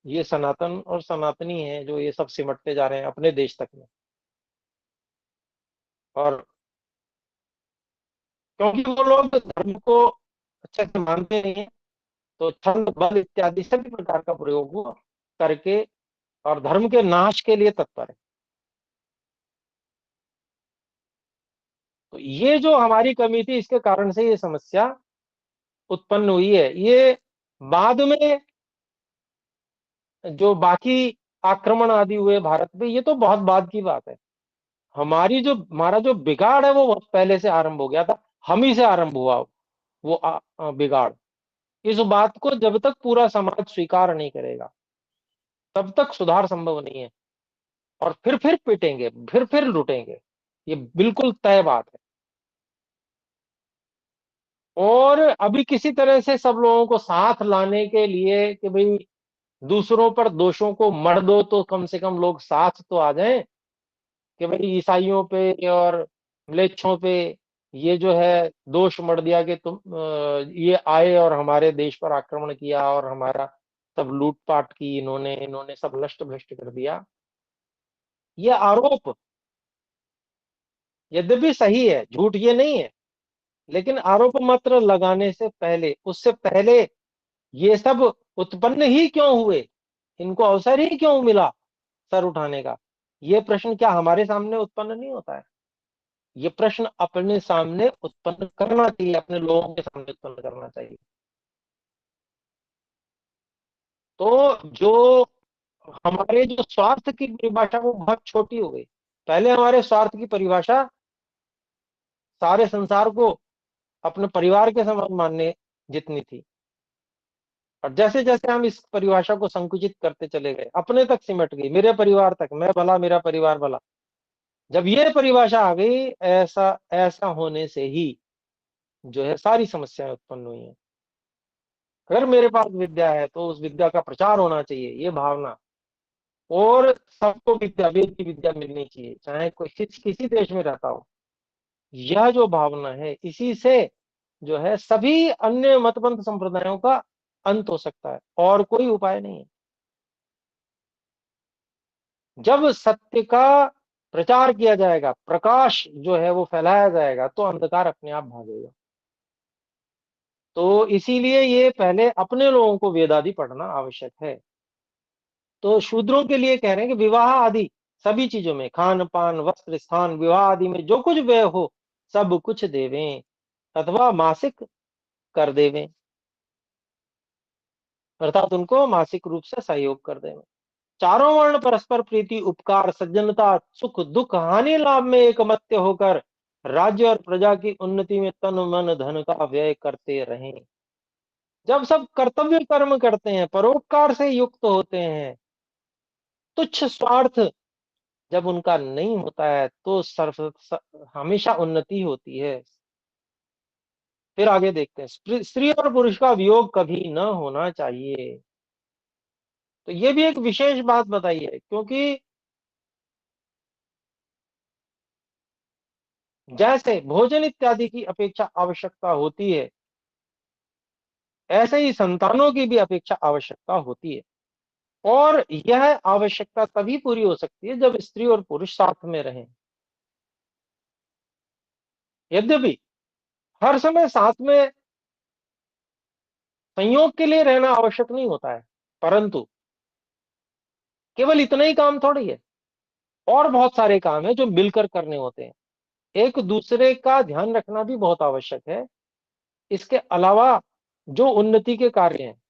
ये सनातन और सनातनी है जो ये सब सिमटते जा रहे हैं अपने देश तक में। और क्योंकि वो लोग धर्म को अच्छे से मानते नहीं है, तो छंद बल इत्यादि सभी प्रकार का प्रयोग हुआ करके, और धर्म के नाश के लिए तत्पर है। तो ये जो हमारी कमी थी, इसके कारण से ये समस्या उत्पन्न हुई है। ये बाद में जो बाकी आक्रमण आदि हुए भारत पे, ये तो बहुत बाद की बात है। हमारा जो बिगाड़ है वो बहुत पहले से आरंभ हो गया था। हम ही से आरंभ हुआ वो बिगाड़। इस बात को जब तक पूरा समाज स्वीकार नहीं करेगा, तब तक सुधार संभव नहीं है। और फिर पिटेंगे, फिर लूटेंगे, ये बिल्कुल तय बात है। और अभी किसी तरह से सब लोगों को साथ लाने के लिए कि भाई दूसरों पर दोषों को मढ़ दो, तो कम से कम लोग साथ तो आ जाएं कि भाई ईसाइयों पे और म्लेच्छों पे ये जो है दोष मढ़ दिया कि तुम ये आए और हमारे देश पर आक्रमण किया और हमारा सब लूटपाट की, इन्होंने इन्होंने सब नष्ट भ्रष्ट कर दिया। ये आरोप यद्यपि सही है, झूठ ये नहीं है, लेकिन आरोप मात्र लगाने से पहले, उससे पहले ये सब उत्पन्न ही क्यों हुए, इनको अवसर ही क्यों मिला सर उठाने का, ये प्रश्न क्या हमारे सामने उत्पन्न नहीं होता है? ये प्रश्न अपने सामने उत्पन्न करना चाहिए, अपने लोगों के सामने उत्पन्न करना चाहिए। तो जो हमारे जो स्वार्थ की परिभाषा वो बहुत छोटी हो गई। पहले हमारे स्वार्थ की परिभाषा सारे संसार को अपने परिवार के समान मानने जितनी थी। और जैसे जैसे हम इस परिभाषा को संकुचित करते चले गए, अपने तक सिमट गई, मेरे परिवार तक, मैं भला मेरा परिवार भला। जब ये परिभाषा आ गई, ऐसा ऐसा होने से ही जो है सारी समस्याएं उत्पन्न हुई हैं। अगर मेरे पास विद्या है तो उस विद्या का प्रचार होना चाहिए, ये भावना। और सबको विद्या, वेद की विद्या मिलनी चाहिए, चाहे कोई किसी देश में रहता हो। यह जो भावना है, इसी से जो है सभी अन्य मतपंथ संप्रदायों का अंत हो सकता है, और कोई उपाय नहीं है। जब सत्य का प्रचार किया जाएगा, प्रकाश जो है वो फैलाया जाएगा, तो अंधकार अपने आप भागेगा। तो इसीलिए ये पहले अपने लोगों को वेद आदि पढ़ना आवश्यक है। तो शूद्रों के लिए कह रहे हैं कि विवाह आदि सभी चीजों में, खान पान वस्त्र स्थान विवाह आदि में जो कुछ व्यय हो, सब कुछ देवें, अथवा मासिक कर देवें, अर्थात उनको मासिक रूप से सहयोग कर देवें। चारों वर्ण परस्पर प्रीति उपकार सज्जनता सुख दुख हानि लाभ में एकमत्य होकर राज्य और प्रजा की उन्नति में तन मन धन का व्यय करते रहें। जब सब कर्तव्य कर्म करते हैं, परोपकार से युक्त होते हैं, तुच्छ स्वार्थ जब उनका नहीं होता है, तो हमेशा उन्नति होती है। फिर आगे देखते हैं, स्त्री और पुरुष का वियोग कभी न होना चाहिए। तो ये भी एक विशेष बात बताई है, क्योंकि जैसे भोजन इत्यादि की अपेक्षा आवश्यकता होती है, ऐसे ही संतानों की भी अपेक्षा आवश्यकता होती है। और यह आवश्यकता तभी पूरी हो सकती है जब स्त्री और पुरुष साथ में रहें। यद्यपि हर समय साथ में संयोग के लिए रहना आवश्यक नहीं होता है, परंतु केवल इतना ही काम थोड़ी है, और बहुत सारे काम है जो मिलकर करने होते हैं। एक दूसरे का ध्यान रखना भी बहुत आवश्यक है। इसके अलावा जो उन्नति के कार्य हैं,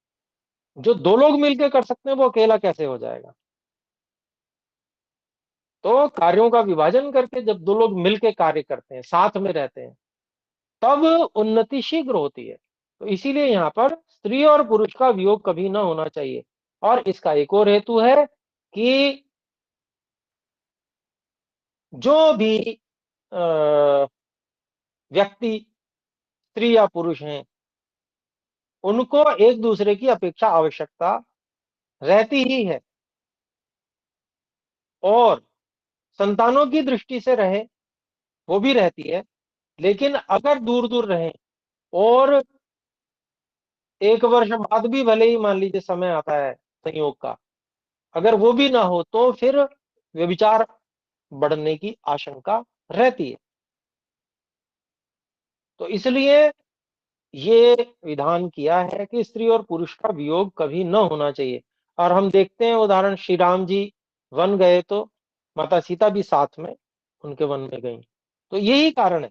जो दो लोग मिलकर कर सकते हैं, वो अकेला कैसे हो जाएगा? तो कार्यों का विभाजन करके जब दो लोग मिलकर कार्य करते हैं, साथ में रहते हैं, तब उन्नति शीघ्र होती है। तो इसीलिए यहाँ पर स्त्री और पुरुष का वियोग कभी ना होना चाहिए। और इसका एक और हेतु है कि जो भी व्यक्ति स्त्री या पुरुष हैं, उनको एक दूसरे की अपेक्षा आवश्यकता रहती ही है। और संतानों की दृष्टि से रहे, वो भी रहती है। लेकिन अगर दूर दूर रहें, और एक वर्ष बाद भी भले ही मान लीजिए समय आता है संयोग का, अगर वो भी ना हो, तो फिर व्यभिचार बढ़ने की आशंका रहती है। तो इसलिए ये विधान किया है कि स्त्री और पुरुष का वियोग कभी न होना चाहिए। और हम देखते हैं उदाहरण, श्री राम जी वन गए तो माता सीता भी साथ में उनके वन में गई। तो यही कारण है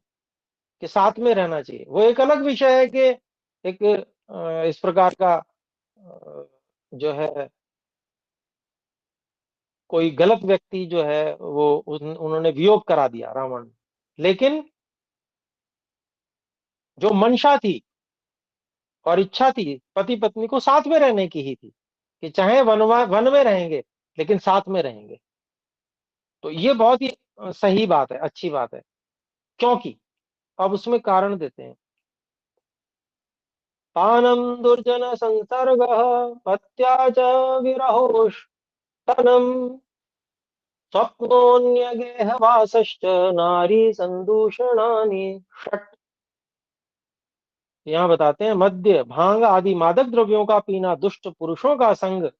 कि साथ में रहना चाहिए। वो एक अलग विषय है कि एक इस प्रकार का जो है कोई गलत व्यक्ति जो है वो उन्होंने वियोग करा दिया रावण ने। लेकिन जो मंशा थी और इच्छा थी पति पत्नी को साथ में रहने की ही थी, कि चाहे वन में रहेंगे लेकिन साथ में रहेंगे। तो ये बहुत ही सही बात है, अच्छी बात है। क्योंकि अब उसमें कारण देते हैं। तानम दुर्जन संसर्ग हत्या च विरहोष्टनम स्वप्नोन्यगेहवासश्च नारी संदूषणानि षट्। यहाँ बताते हैं मद्य भांग आदि मादक द्रव्यों का पीना, दुष्ट पुरुषों का संग,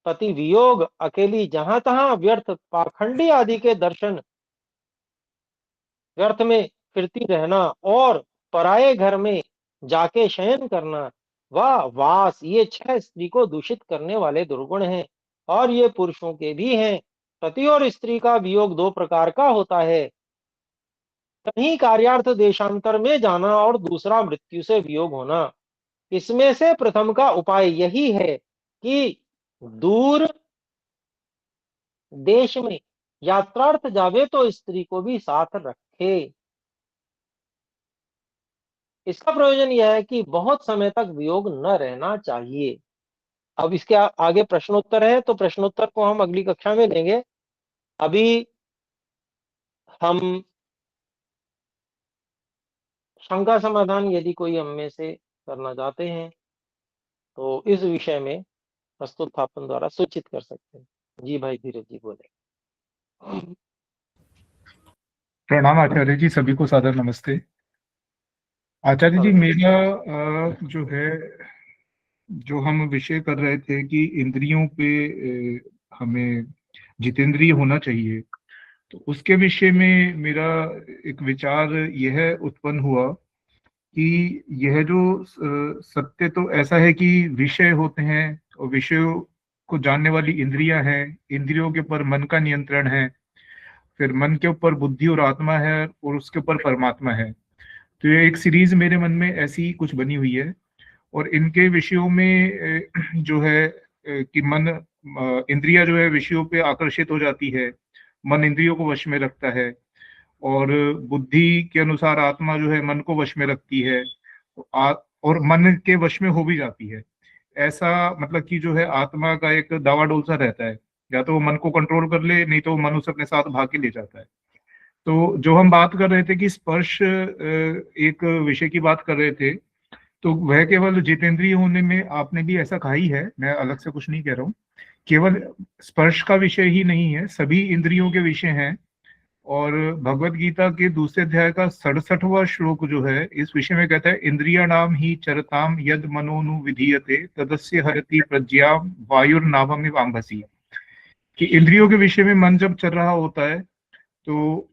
पति वियोग, अकेली जहां तहां व्यर्थ पाखंडी आदि के दर्शन, व्यर्थ में फिरती रहना, और पराये घर में जाके शयन करना, वह वास, ये छह स्त्री को दूषित करने वाले दुर्गुण हैं। और ये पुरुषों के भी हैं। पति और स्त्री का वियोग दो प्रकार का होता है, कहीं कार्यार्थ देशांतर में जाना और दूसरा मृत्यु से वियोग होना। इसमें से प्रथम का उपाय यही है कि दूर देश में यात्रार्थ जावे तो स्त्री को भी साथ रखे। इसका प्रयोजन यह है कि बहुत समय तक वियोग न रहना चाहिए। अब इसके आगे प्रश्नोत्तर है, तो प्रश्नोत्तर को हम अगली कक्षा में लेंगे। अभी हम शंका समाधान यदि कोई हम में से करना चाहते हैं तो इस विषय में प्रस्तुतापन द्वारा सूचित कर सकते हैं। जी भाई धीरज जी बोले। प्रणाम आचार्य जी, सभी को सादर नमस्ते। आचार्य जी, मेरा जो है, जो हम विषय कर रहे थे कि इंद्रियों पे हमें जितेंद्रिय होना चाहिए, तो उसके विषय में मेरा एक विचार यह उत्पन्न हुआ कि यह जो सत्य तो ऐसा है कि विषय होते हैं और विषयों को जानने वाली इंद्रियां हैं, इंद्रियों के ऊपर मन का नियंत्रण है, फिर मन के ऊपर बुद्धि और आत्मा है, और उसके ऊपर परमात्मा है। तो ये एक सीरीज मेरे मन में ऐसी कुछ बनी हुई है, और इनके विषयों में जो है कि मन, इंद्रिया जो है विषयों पे आकर्षित हो जाती है, मन इंद्रियों को वश में रखता है, और बुद्धि के अनुसार आत्मा जो है मन को वश में रखती है, और मन के वश में हो भी जाती है। ऐसा मतलब कि जो है आत्मा का एक दावा डोल सा रहता है, या तो वो मन को कंट्रोल कर ले, नहीं तो वो मन उसे अपने साथ भाग के ले जाता है। तो जो हम बात कर रहे थे कि स्पर्श एक विषय की बात कर रहे थे, तो वह केवल जितेंद्रिय होने में आपने भी ऐसा कहा ही है, मैं अलग से कुछ नहीं कह रहा हूँ। केवल स्पर्श का विषय ही नहीं है, सभी इंद्रियों के विषय हैं। और भगवत गीता के दूसरे अध्याय का 67वां श्लोक जो है इस विषय में कहता है, इंद्रिया नाम ही चरताम यद मनोनु विधीयते तदस्य हरति प्रज्ञा वायुर्नाभमिव आम्भसी। कि इंद्रियों के विषय में मन जब चल रहा होता है, तो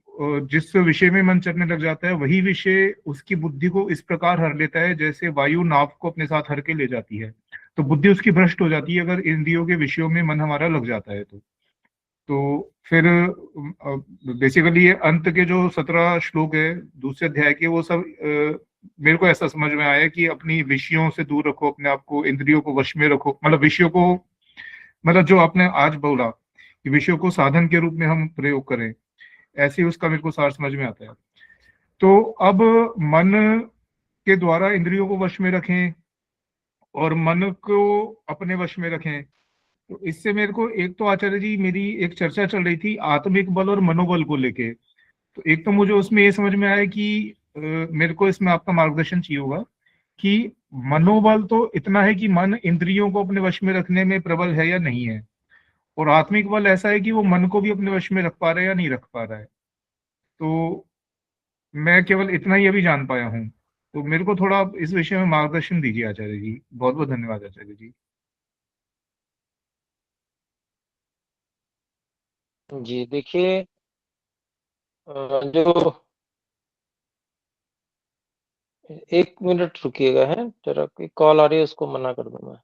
जिस विषय में मन चलने लग जाता है वही विषय उसकी बुद्धि को इस प्रकार हर लेता है जैसे वायु नाव को अपने साथ हर के ले जाती है। तो बुद्धि उसकी भ्रष्ट हो जाती है अगर इंद्रियों के विषयों में मन हमारा लग जाता है तो फिर बेसिकली ये अंत के जो 17 श्लोक है दूसरे अध्याय के, वो सब मेरे को ऐसा समझ में आया कि अपनी विषयों से दूर रखो अपने आप को, इंद्रियों को वश में रखो, मतलब विषयों को, मतलब जो आपने आज बोला कि विषयों को साधन के रूप में हम प्रयोग करें, ऐसे ही उसका मेरे को सार समझ में आता है। तो अब मन के द्वारा इंद्रियों को वश में रखें और मन को अपने वश में रखें, तो इससे मेरे को एक तो आचार्य जी, मेरी एक चर्चा चल रही थी आत्मिक बल और मनोबल को लेके। तो एक तो मुझे उसमें ये समझ में आया कि मेरे को इसमें आपका मार्गदर्शन चाहिए होगा कि मनोबल तो इतना है कि मन इंद्रियों को अपने वश में रखने में प्रबल है या नहीं है, और आत्मिक बल ऐसा है कि वो मन को भी अपने वश में रख पा रहा है या नहीं रख पा रहा है। तो मैं केवल इतना ही अभी जान पाया हूँ, तो मेरे को थोड़ा आप इस विषय में मार्गदर्शन दीजिए आचार्य जी। बहुत बहुत धन्यवाद आचार्य जी। जी देखिए, जो एक मिनट रुकिएगा, है जरा कोई कॉल आ रही है, उसको मना कर दूं मैं।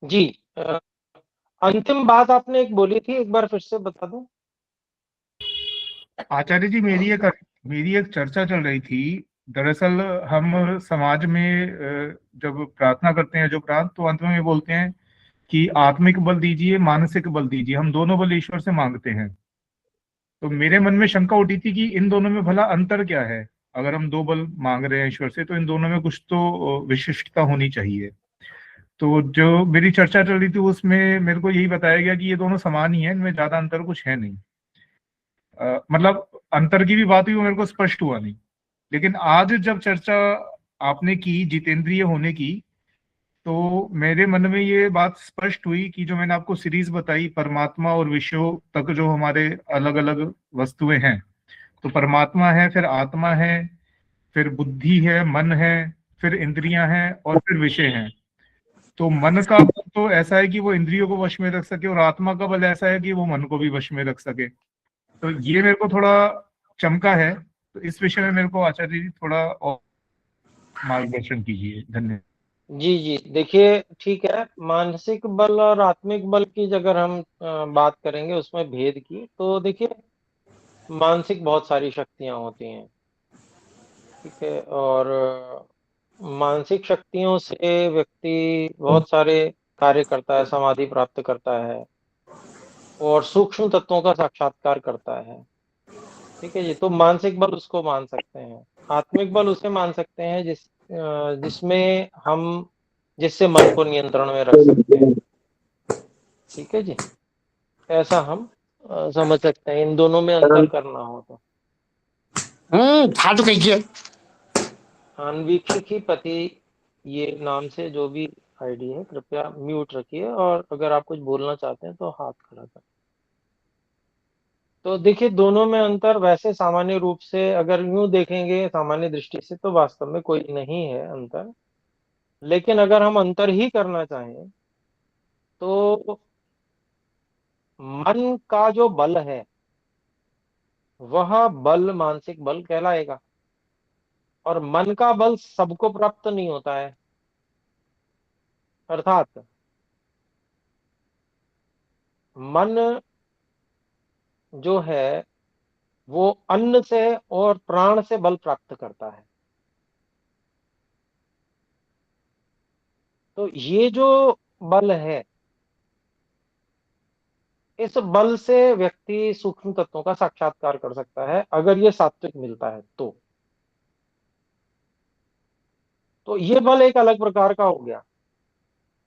जी, अंतिम बात आपने एक बोली थी, एक बार फिर से बता दूं। आचार्य जी, मेरी एक चर्चा चल रही थी। दरअसल हम समाज में जब प्रार्थना करते हैं जो प्रांत, तो अंत में ये बोलते हैं कि आत्मिक बल दीजिए, मानसिक बल दीजिए, हम दोनों बल ईश्वर से मांगते हैं। तो मेरे मन में शंका उठी थी कि इन दोनों में भला अंतर क्या है। अगर हम दो बल मांग रहे हैं ईश्वर से, तो इन दोनों में कुछ तो विशिष्टता होनी चाहिए। तो जो मेरी चर्चा चल रही थी उसमें मेरे को यही बताया गया कि ये दोनों समान ही हैं, इनमें ज्यादा अंतर कुछ है नहीं। मतलब अंतर की भी बात हुई, वो मेरे को स्पष्ट हुआ नहीं। लेकिन आज जब चर्चा आपने की जितेंद्रिय होने की, तो मेरे मन में ये बात स्पष्ट हुई कि जो मैंने आपको सीरीज बताई परमात्मा और विषयों तक, जो हमारे अलग अलग वस्तुएं हैं, तो परमात्मा है, फिर आत्मा है, फिर बुद्धि है, मन है, फिर इंद्रियां हैं, और फिर विषय हैं। तो मन का बल तो ऐसा है कि वो इंद्रियों को वश में रख सके, और आत्मा का बल ऐसा है कि वो मन को भी वश में रख सके। तो ये मेरे को थोड़ा चमका है। तो इस विषय में मेरे को आचार्य जी थोड़ा और मार्गदर्शन कीजिए, धन्यवाद। जी जी, देखिए ठीक है, मानसिक बल और आत्मिक बल की अगर हम बात करेंगे उसमें भेद की, तो देखिए मानसिक बहुत सारी शक्तियां होती हैं, ठीक है। और मानसिक शक्तियों से व्यक्ति बहुत सारे कार्य करता है, समाधि प्राप्त करता है और सूक्ष्म तत्वों का साक्षात्कार करता है, ठीक है जी। तो मानसिक बल उसको मान सकते हैं। आत्मिक बल उसे मान सकते हैं जिसमें हम जिससे मन को नियंत्रण में रख सकते हैं, ठीक है जी। ऐसा हम समझ सकते हैं, इन दोनों में अंतर करना हो तो। था तो कहिए। अनवीक्षित ही पति ये नाम से जो भी आईडी है, कृपया म्यूट रखिए, और अगर आप कुछ बोलना चाहते हैं तो हाथ खड़ा कर। तो देखिए दोनों में अंतर वैसे सामान्य रूप से अगर यूं देखेंगे सामान्य दृष्टि से तो वास्तव में कोई नहीं है अंतर। लेकिन अगर हम अंतर ही करना चाहें तो मन का जो बल है वह बल मानसिक बल कहलाएगा, और मन का बल सबको प्राप्त नहीं होता है। अर्थात मन जो है वो अन्न से और प्राण से बल प्राप्त करता है। तो ये जो बल है, इस बल से व्यक्ति सूक्ष्म तत्वों का साक्षात्कार कर सकता है अगर ये सात्विक मिलता है तो ये बल एक अलग प्रकार का हो गया।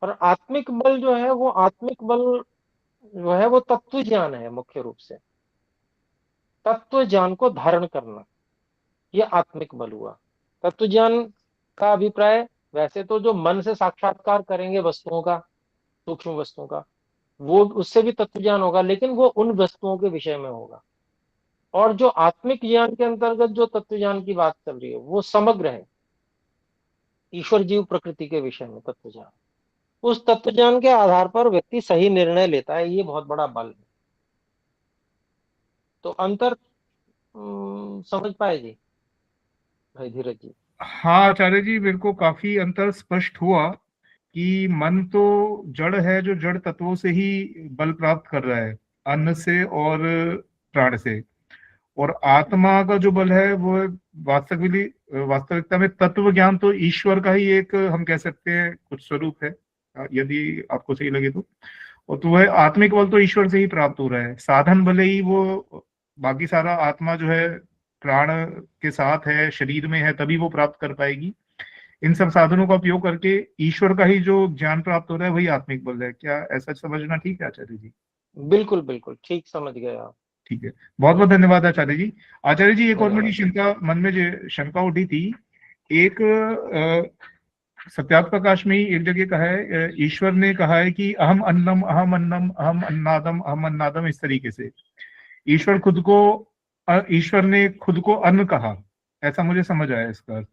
और आत्मिक बल जो है वो आत्मिक बल जो है वो तत्व ज्ञान है, मुख्य रूप से तत्व ज्ञान को धारण करना, ये आत्मिक बल हुआ। तत्व ज्ञान का अभिप्राय, वैसे तो जो मन से साक्षात्कार करेंगे वस्तुओं का, सूक्ष्म वस्तुओं का, वो उससे भी तत्व ज्ञान होगा, लेकिन वो उन वस्तुओं के विषय में होगा। और जो आत्मिक ज्ञान के अंतर्गत जो तत्व ज्ञान की बात चल रही है वो समग्र है, ईश्वर जीव प्रकृति के विषय में तत्व ज्ञान। उस तत्व ज्ञान के आधार पर व्यक्ति सही निर्णय लेता है, ये बहुत बड़ा बल है। तो अंतर समझ पाए जी भाई धीरज जी? हाँ आचार्य जी, मेरे को काफी अंतर स्पष्ट हुआ कि मन तो जड़ है, जो जड़ तत्वों से ही बल प्राप्त कर रहा है, अन्न से और प्राण से। और आत्मा का जो बल है वो वास्तविकता में तत्व ज्ञान तो ईश्वर का ही एक, हम कह सकते हैं, कुछ स्वरूप है, यदि आपको सही लगे तो। और तो वह आत्मिक बल तो ईश्वर से ही प्राप्त हो रहा है। साधन भले ही वो बाकी सारा आत्मा जो है प्राण के साथ है, शरीर में है, तभी वो प्राप्त कर पाएगी। इन सब साधनों का उपयोग करके ईश्वर का ही जो ज्ञान प्राप्त हो रहा है वही आत्मिक बल है। क्या ऐसा समझना ठीक है आचार्य जी? बिल्कुल बिल्कुल ठीक समझ गए आप। ठीक है, बहुत बहुत धन्यवाद आचार्य जी। आचार्य जी, एक और मेरी धन्यवाद। शंका मन में शंका उठी थी। एक सत्यार्थ प्रकाश में ही एक जगह कहा है, ईश्वर ने कहा है कि अहम अन्नम अहम अन्नम अहम अन्नादम अहम अन्नादम, इस तरीके से ईश्वर ने खुद को अन्न कहा। ऐसा मुझे समझ आया इसका अर्थ।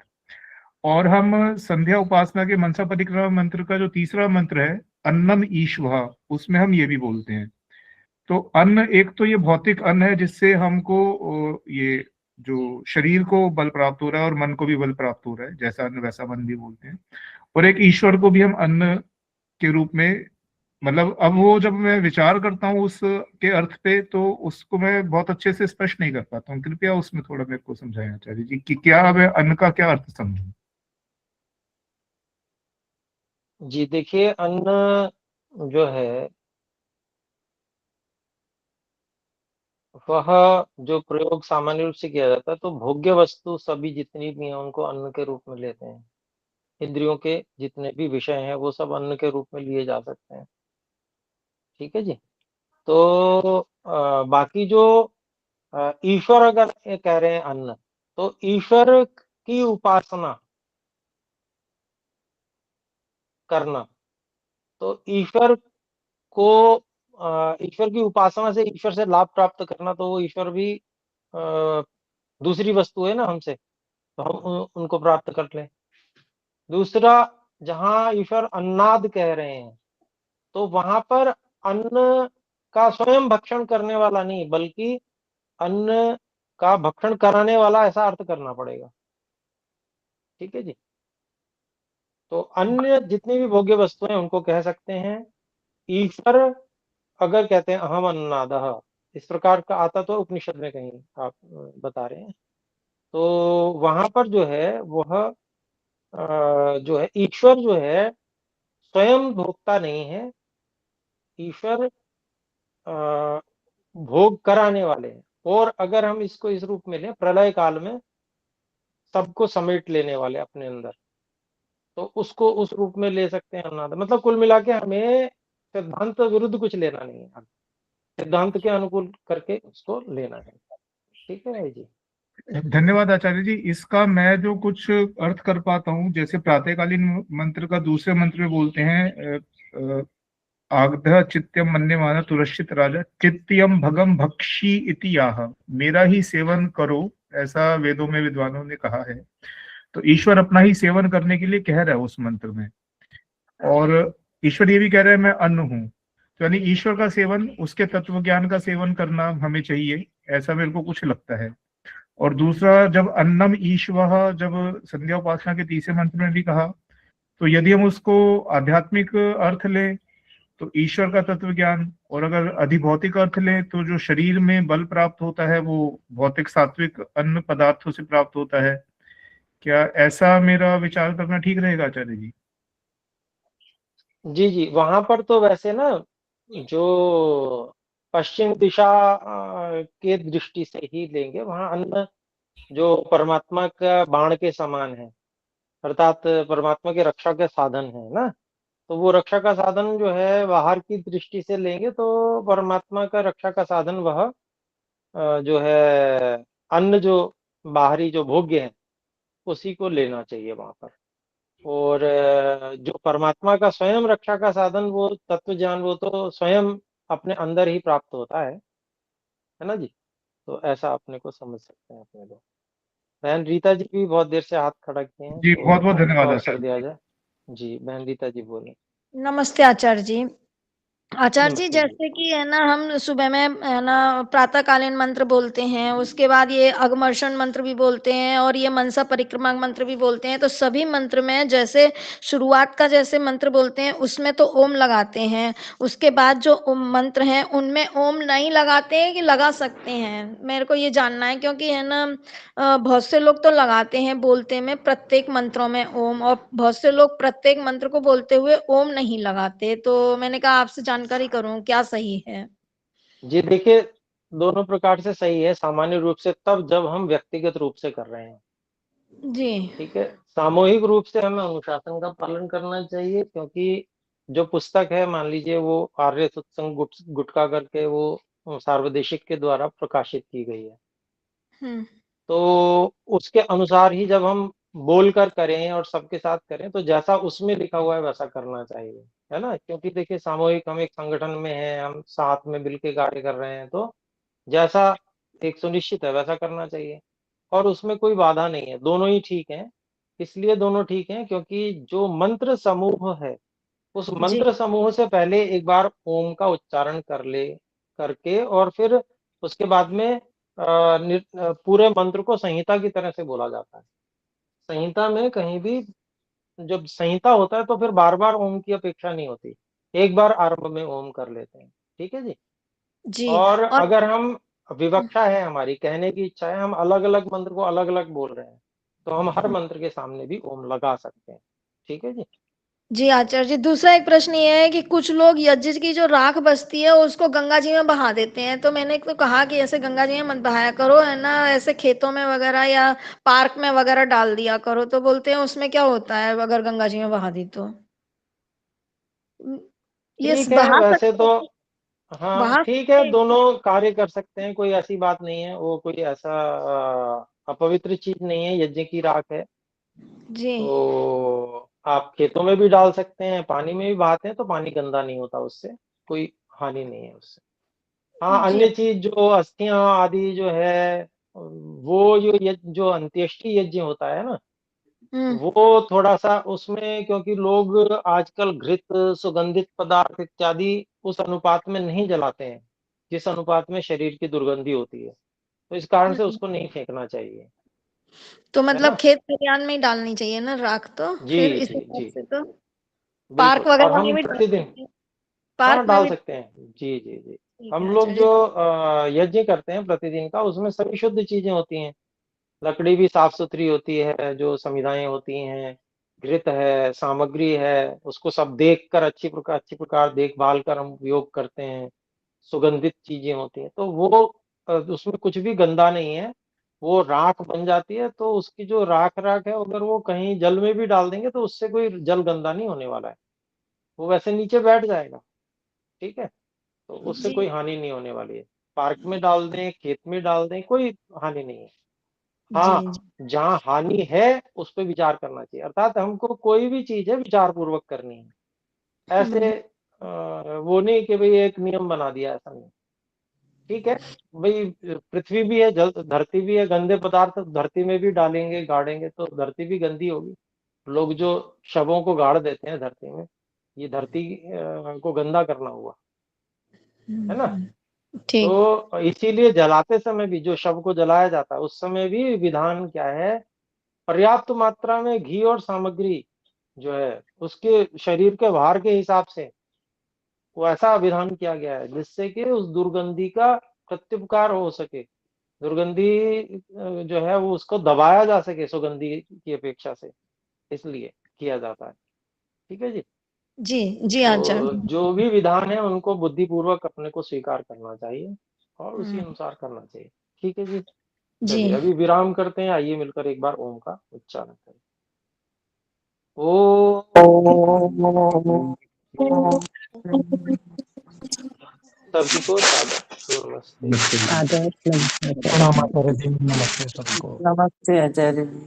और हम संध्या उपासना के मनसा परिक्रमा मंत्र का जो तीसरा मंत्र है, अन्नम ईश्वः, उसमें हम ये भी बोलते हैं। तो अन्न, एक तो ये भौतिक अन्न है जिससे हमको ये जो शरीर को बल प्राप्त हो रहा है और मन को भी बल प्राप्त हो रहा है, जैसा अन्न वैसा मन भी बोलते हैं। और एक ईश्वर को भी हम अन्न के रूप में मतलब अब वो जब मैं विचार करता हूँ उस के अर्थ पे तो उसको मैं बहुत अच्छे से स्पष्ट नहीं कर पाता हूँ। कृपया उसमें थोड़ा मेरे को समझाएं आचार्य जी कि क्या मैं अन्न का क्या अर्थ समझूं। जी देखिए, अन्न जो है वह जो प्रयोग सामान्य रूप से किया जाता है, तो भोग्य वस्तु सभी जितनी भी हैं उनको अन्न के रूप में लेते हैं। इंद्रियों के जितने भी विषय हैं वो सब अन्न के रूप में लिए जा सकते हैं। ठीक है जी। तो बाकी जो ईश्वर अगर ये कह रहे हैं अन्न, तो ईश्वर की उपासना करना, तो ईश्वर की उपासना से ईश्वर से लाभ प्राप्त करना, तो वो ईश्वर भी दूसरी वस्तु है ना हमसे, तो हम उनको प्राप्त कर लें। दूसरा, जहां ईश्वर अन्नाद कह रहे हैं, तो वहां पर अन्न का स्वयं भक्षण करने वाला नहीं, बल्कि अन्न का भक्षण कराने वाला, ऐसा अर्थ करना पड़ेगा। ठीक है जी। तो अन्य जितनी भी भोग्य वस्तुएं हैं उनको कह सकते हैं। ईश्वर अगर कहते हैं अहम अन्नादः, इस प्रकार का आता तो उपनिषद में कहीं आप बता रहे हैं, तो वहां पर जो है वह जो है ईश्वर जो है स्वयं भोक्ता नहीं है। ईश्वर अ, भोग कराने वाले हैं। और अगर हम इसको इस रूप में लें, प्रलय काल में सबको समेट लेने वाले अपने अंदर, तो उसको उस रूप में ले सकते हैं अन्नाद। मतलब कुल मिला के हमें सिद्धांत विरुद्ध कुछ लेना नहीं है, सिद्धांत के अनुकूल करके उसको लेना है। ठीक है भाई जी। धन्यवाद आचार्य जी। इसका मैं जो कुछ अर्थ कर पाता हूँ, जैसे प्रातःकालीन मंत्र का दूसरे मंत्र में बोलते हैं आग्ध चित्यम मन्यमाना तुरश्चित राजा चित्यम भगम भक्षी इति आह, मेरा ही सेवन करो, ऐसा वेदों में विद्वानों ने कहा है। तो ईश्वर अपना ही सेवन करने के लिए कह रहा है उस मंत्र में, और ईश्वर ये भी कह रहा है मैं अन्न हूँ। तो यानी ईश्वर का सेवन, उसके तत्व ज्ञान का सेवन करना हमें चाहिए, ऐसा मेरे को कुछ लगता है। और दूसरा, जब अन्नम ईश्वः, जब संध्या उपासना के तीसरे मंत्र में भी कहा, तो यदि हम उसको आध्यात्मिक अर्थ लें तो ईश्वर का तत्व ज्ञान, और अगर अधिभौतिक अर्थ लें तो जो शरीर में बल प्राप्त होता है वो भौतिक सात्विक अन्न पदार्थों से प्राप्त होता है। क्या ऐसा मेरा विचार करना ठीक रहेगा आचार्य जी? जी जी, वहां पर तो वैसे ना, जो पश्चिम दिशा के दृष्टि से ही लेंगे, वहां अन्न जो परमात्मा का बाण के समान है, अर्थात परमात्मा की रक्षा के साधन है ना, तो वो रक्षा का साधन जो है बाहर की दृष्टि से लेंगे तो परमात्मा का रक्षा का साधन वह जो है अन्न, जो बाहरी जो भोग्य है उसी को लेना चाहिए वहां पर। और जो परमात्मा का स्वयं रक्षा का साधन, वो तत्व ज्ञान, वो तो स्वयं अपने अंदर ही प्राप्त होता है ना जी। तो ऐसा अपने को समझ सकते हैं अपने लोग। बहन रीता जी भी बहुत देर से हाथ खड़ा किए हैं, जी तो बहुत बहुत उनको धन्यवाद अवसर आचार्य दिया जी। जाए। जी, बहन रीता जी बोले। नमस्ते आचार्य जी। आचार्य जी, नमस्ते जी। जैसे कि है ना, हम सुबह में है ना प्रातःकालीन मंत्र बोलते हैं, उसके बाद ये अगमर्षण मंत्र भी बोलते हैं और ये मनसा परिक्रमा मंत्र भी बोलते हैं। तो सभी मंत्र में जैसे शुरुआत का जैसे मंत्र बोलते हैं उसमें तो ओम लगाते हैं, उसके बाद जो ओम मंत्र हैं उनमें ओम नहीं लगाते हैं कि लगा सकते हैं? मेरे को ये जानना है, क्योंकि है ना बहुत से लोग तो लगाते हैं बोलते में प्रत्येक मंत्रों में ओम, और बहुत से लोग प्रत्येक मंत्र को बोलते हुए ओम नहीं लगाते। तो मैंने कहा आपसे जानकारी करूं क्या सही है। जी देखिए, दोनों प्रकार से सही है। सामान्य रूप से तब जब हम व्यक्तिगत रूप से कर रहे हैं। जी। ठीक है, सामूहिक रूप से हमें अनुशासन का पालन करना चाहिए, क्योंकि जो पुस्तक है, मान लीजिए वो आर्य सत्संग गुटका करके वो सार्वदेशिक के द्वारा प्रकाशित की गई है, हम्म। तो उसके अनुसार ही जब हम बोलकर करें और सबके साथ करें, तो जैसा उसमें लिखा हुआ है वैसा करना चाहिए, है ना। क्योंकि देखिए, सामूहिक, हम एक संगठन में हैं, हम साथ में मिलकर कार्य कर रहे हैं, तो जैसा एक सुनिश्चित है वैसा करना चाहिए। और उसमें कोई बाधा नहीं है, दोनों ही ठीक हैं। इसलिए दोनों ठीक हैं क्योंकि जो मंत्र समूह है, उस जी। मंत्र समूह से पहले एक बार ओम का उच्चारण करके, और फिर उसके बाद में पूरे मंत्र को संहिता की तरह से बोला जाता है। संहिता में कहीं भी जब संहिता होता है तो फिर बार बार ओम की अपेक्षा नहीं होती। एक बार आरंभ में ओम कर लेते हैं, ठीक है जी। जी। और और अगर हम विवक्षा है हमारी, कहने की इच्छा है, हम अलग अलग मंत्र को अलग अलग बोल रहे हैं, तो हम हर मंत्र के सामने भी ओम लगा सकते हैं, ठीक है जी। जी आचार्य जी, दूसरा एक प्रश्न ये है कि कुछ लोग यज्ञ की जो राख बचती है उसको गंगा जी में बहा देते हैं, तो मैंने तो कहा कि ऐसे गंगा जी में मत बहाया करो, है ना, ऐसे खेतों में वगैरह या पार्क में वगैरह डाल दिया करो, तो बोलते हैं उसमें क्या होता है अगर गंगा जी में बहा दी तो? ये ठीक है, बहा वैसे सकते तो हैं? हाँ बहा ठीक है, सकते हैं? दोनों कार्य कर सकते हैं, कोई ऐसी बात नहीं है, वो कोई ऐसा अपवित्र चीज नहीं है, यज्ञ की राख है। जी तो आप खेतों में भी डाल सकते हैं, पानी में भी बहाते हैं तो पानी गंदा नहीं होता, उससे कोई हानि नहीं है उससे। हाँ, जी। अन्य चीज जो अस्थियां आदि जो है, वो जो अंत्येष्टि यज्ञ होता है ना, हम्म। वो थोड़ा सा उसमें, क्योंकि लोग आजकल घृत, सुगंधित पदार्थ इत्यादि उस अनुपात में नहीं जलाते हैं जिस अनुपात में शरीर की दुर्गंधी होती है, तो इस कारण से उसको नहीं फेंकना चाहिए, तो है मतलब ना। खेत खलियान में ही डालनी चाहिए ना राख, तो जी फिर इस जी हिसाब जी, से तो पार्क बिल्कुल। और वगैरह में हम भी डाल प्रतिदिन, सकते हैं, हाँ पार्क में डाल भी। सकते हैं, जी जी जी। ठीक हम है लोग आचार्य जो जी। यज्ञ करते हैं प्रतिदिन का, उसमें सभी शुद्ध चीजें होती हैं, लकड़ी भी साफ सुथरी होती है, जो संविधाएं होती हैं, घृत है, सामग्री है, उसको सब देख कर अच्छी प्रकार देखभाल कर हम उपयोग करते हैं, सुगंधित चीजें होती हैं, तो वो उसमें कुछ भी गंदा नहीं है, वो राख बन जाती है, तो उसकी जो राख राख है, अगर वो कहीं जल में भी डाल देंगे तो उससे कोई जल गंदा नहीं होने वाला है, वो वैसे नीचे बैठ जाएगा, ठीक है, तो उससे जी कोई हानि नहीं होने वाली है। पार्क में डाल दें, खेत में डाल दें, कोई हानि नहीं है। जी हाँ, जहाँ हानि है उस पर विचार करना चाहिए, अर्थात हमको कोई भी चीज है विचार पूर्वक करनी है, ऐसे वो नहीं कि भाई एक नियम बना दिया, ऐसा नहीं। ठीक है भाई, पृथ्वी भी है, जल धरती भी है, गंदे पदार्थ धरती में भी डालेंगे गाड़ेंगे तो धरती भी गंदी होगी। लोग जो शवों को गाड़ देते हैं धरती में, ये धरती को गंदा करना हुआ, है ना। ठीक। तो इसीलिए जलाते समय भी, जो शव को जलाया जाता है उस समय भी विधान क्या है, पर्याप्त मात्रा में घी और सामग्री जो है उसके शरीर के भार के हिसाब से वो ऐसा विधान किया गया है जिससे कि उस दुर्गंधी का प्रत्युपकार हो सके, दुर्गंधी जो है वो उसको दबाया जा सके सुगंधी की अपेक्षा से, इसलिए किया जाता है, ठीक है जी। जी जी तो आचार्य। जो भी विधान है उनको बुद्धिपूर्वक अपने को स्वीकार करना चाहिए और उसी हम्म, अनुसार करना चाहिए, ठीक है जी। जी। चलिए अभी विराम करते हैं, आइए मिलकर एक बार ओम का उच्चारण करें। ओ, सभी को सादर नमस्ते। नमस्ते। आदर नमस्ते प्रणाम आचार्य जी, नमस्ते सभी को। नमस्ते आचार्य जी।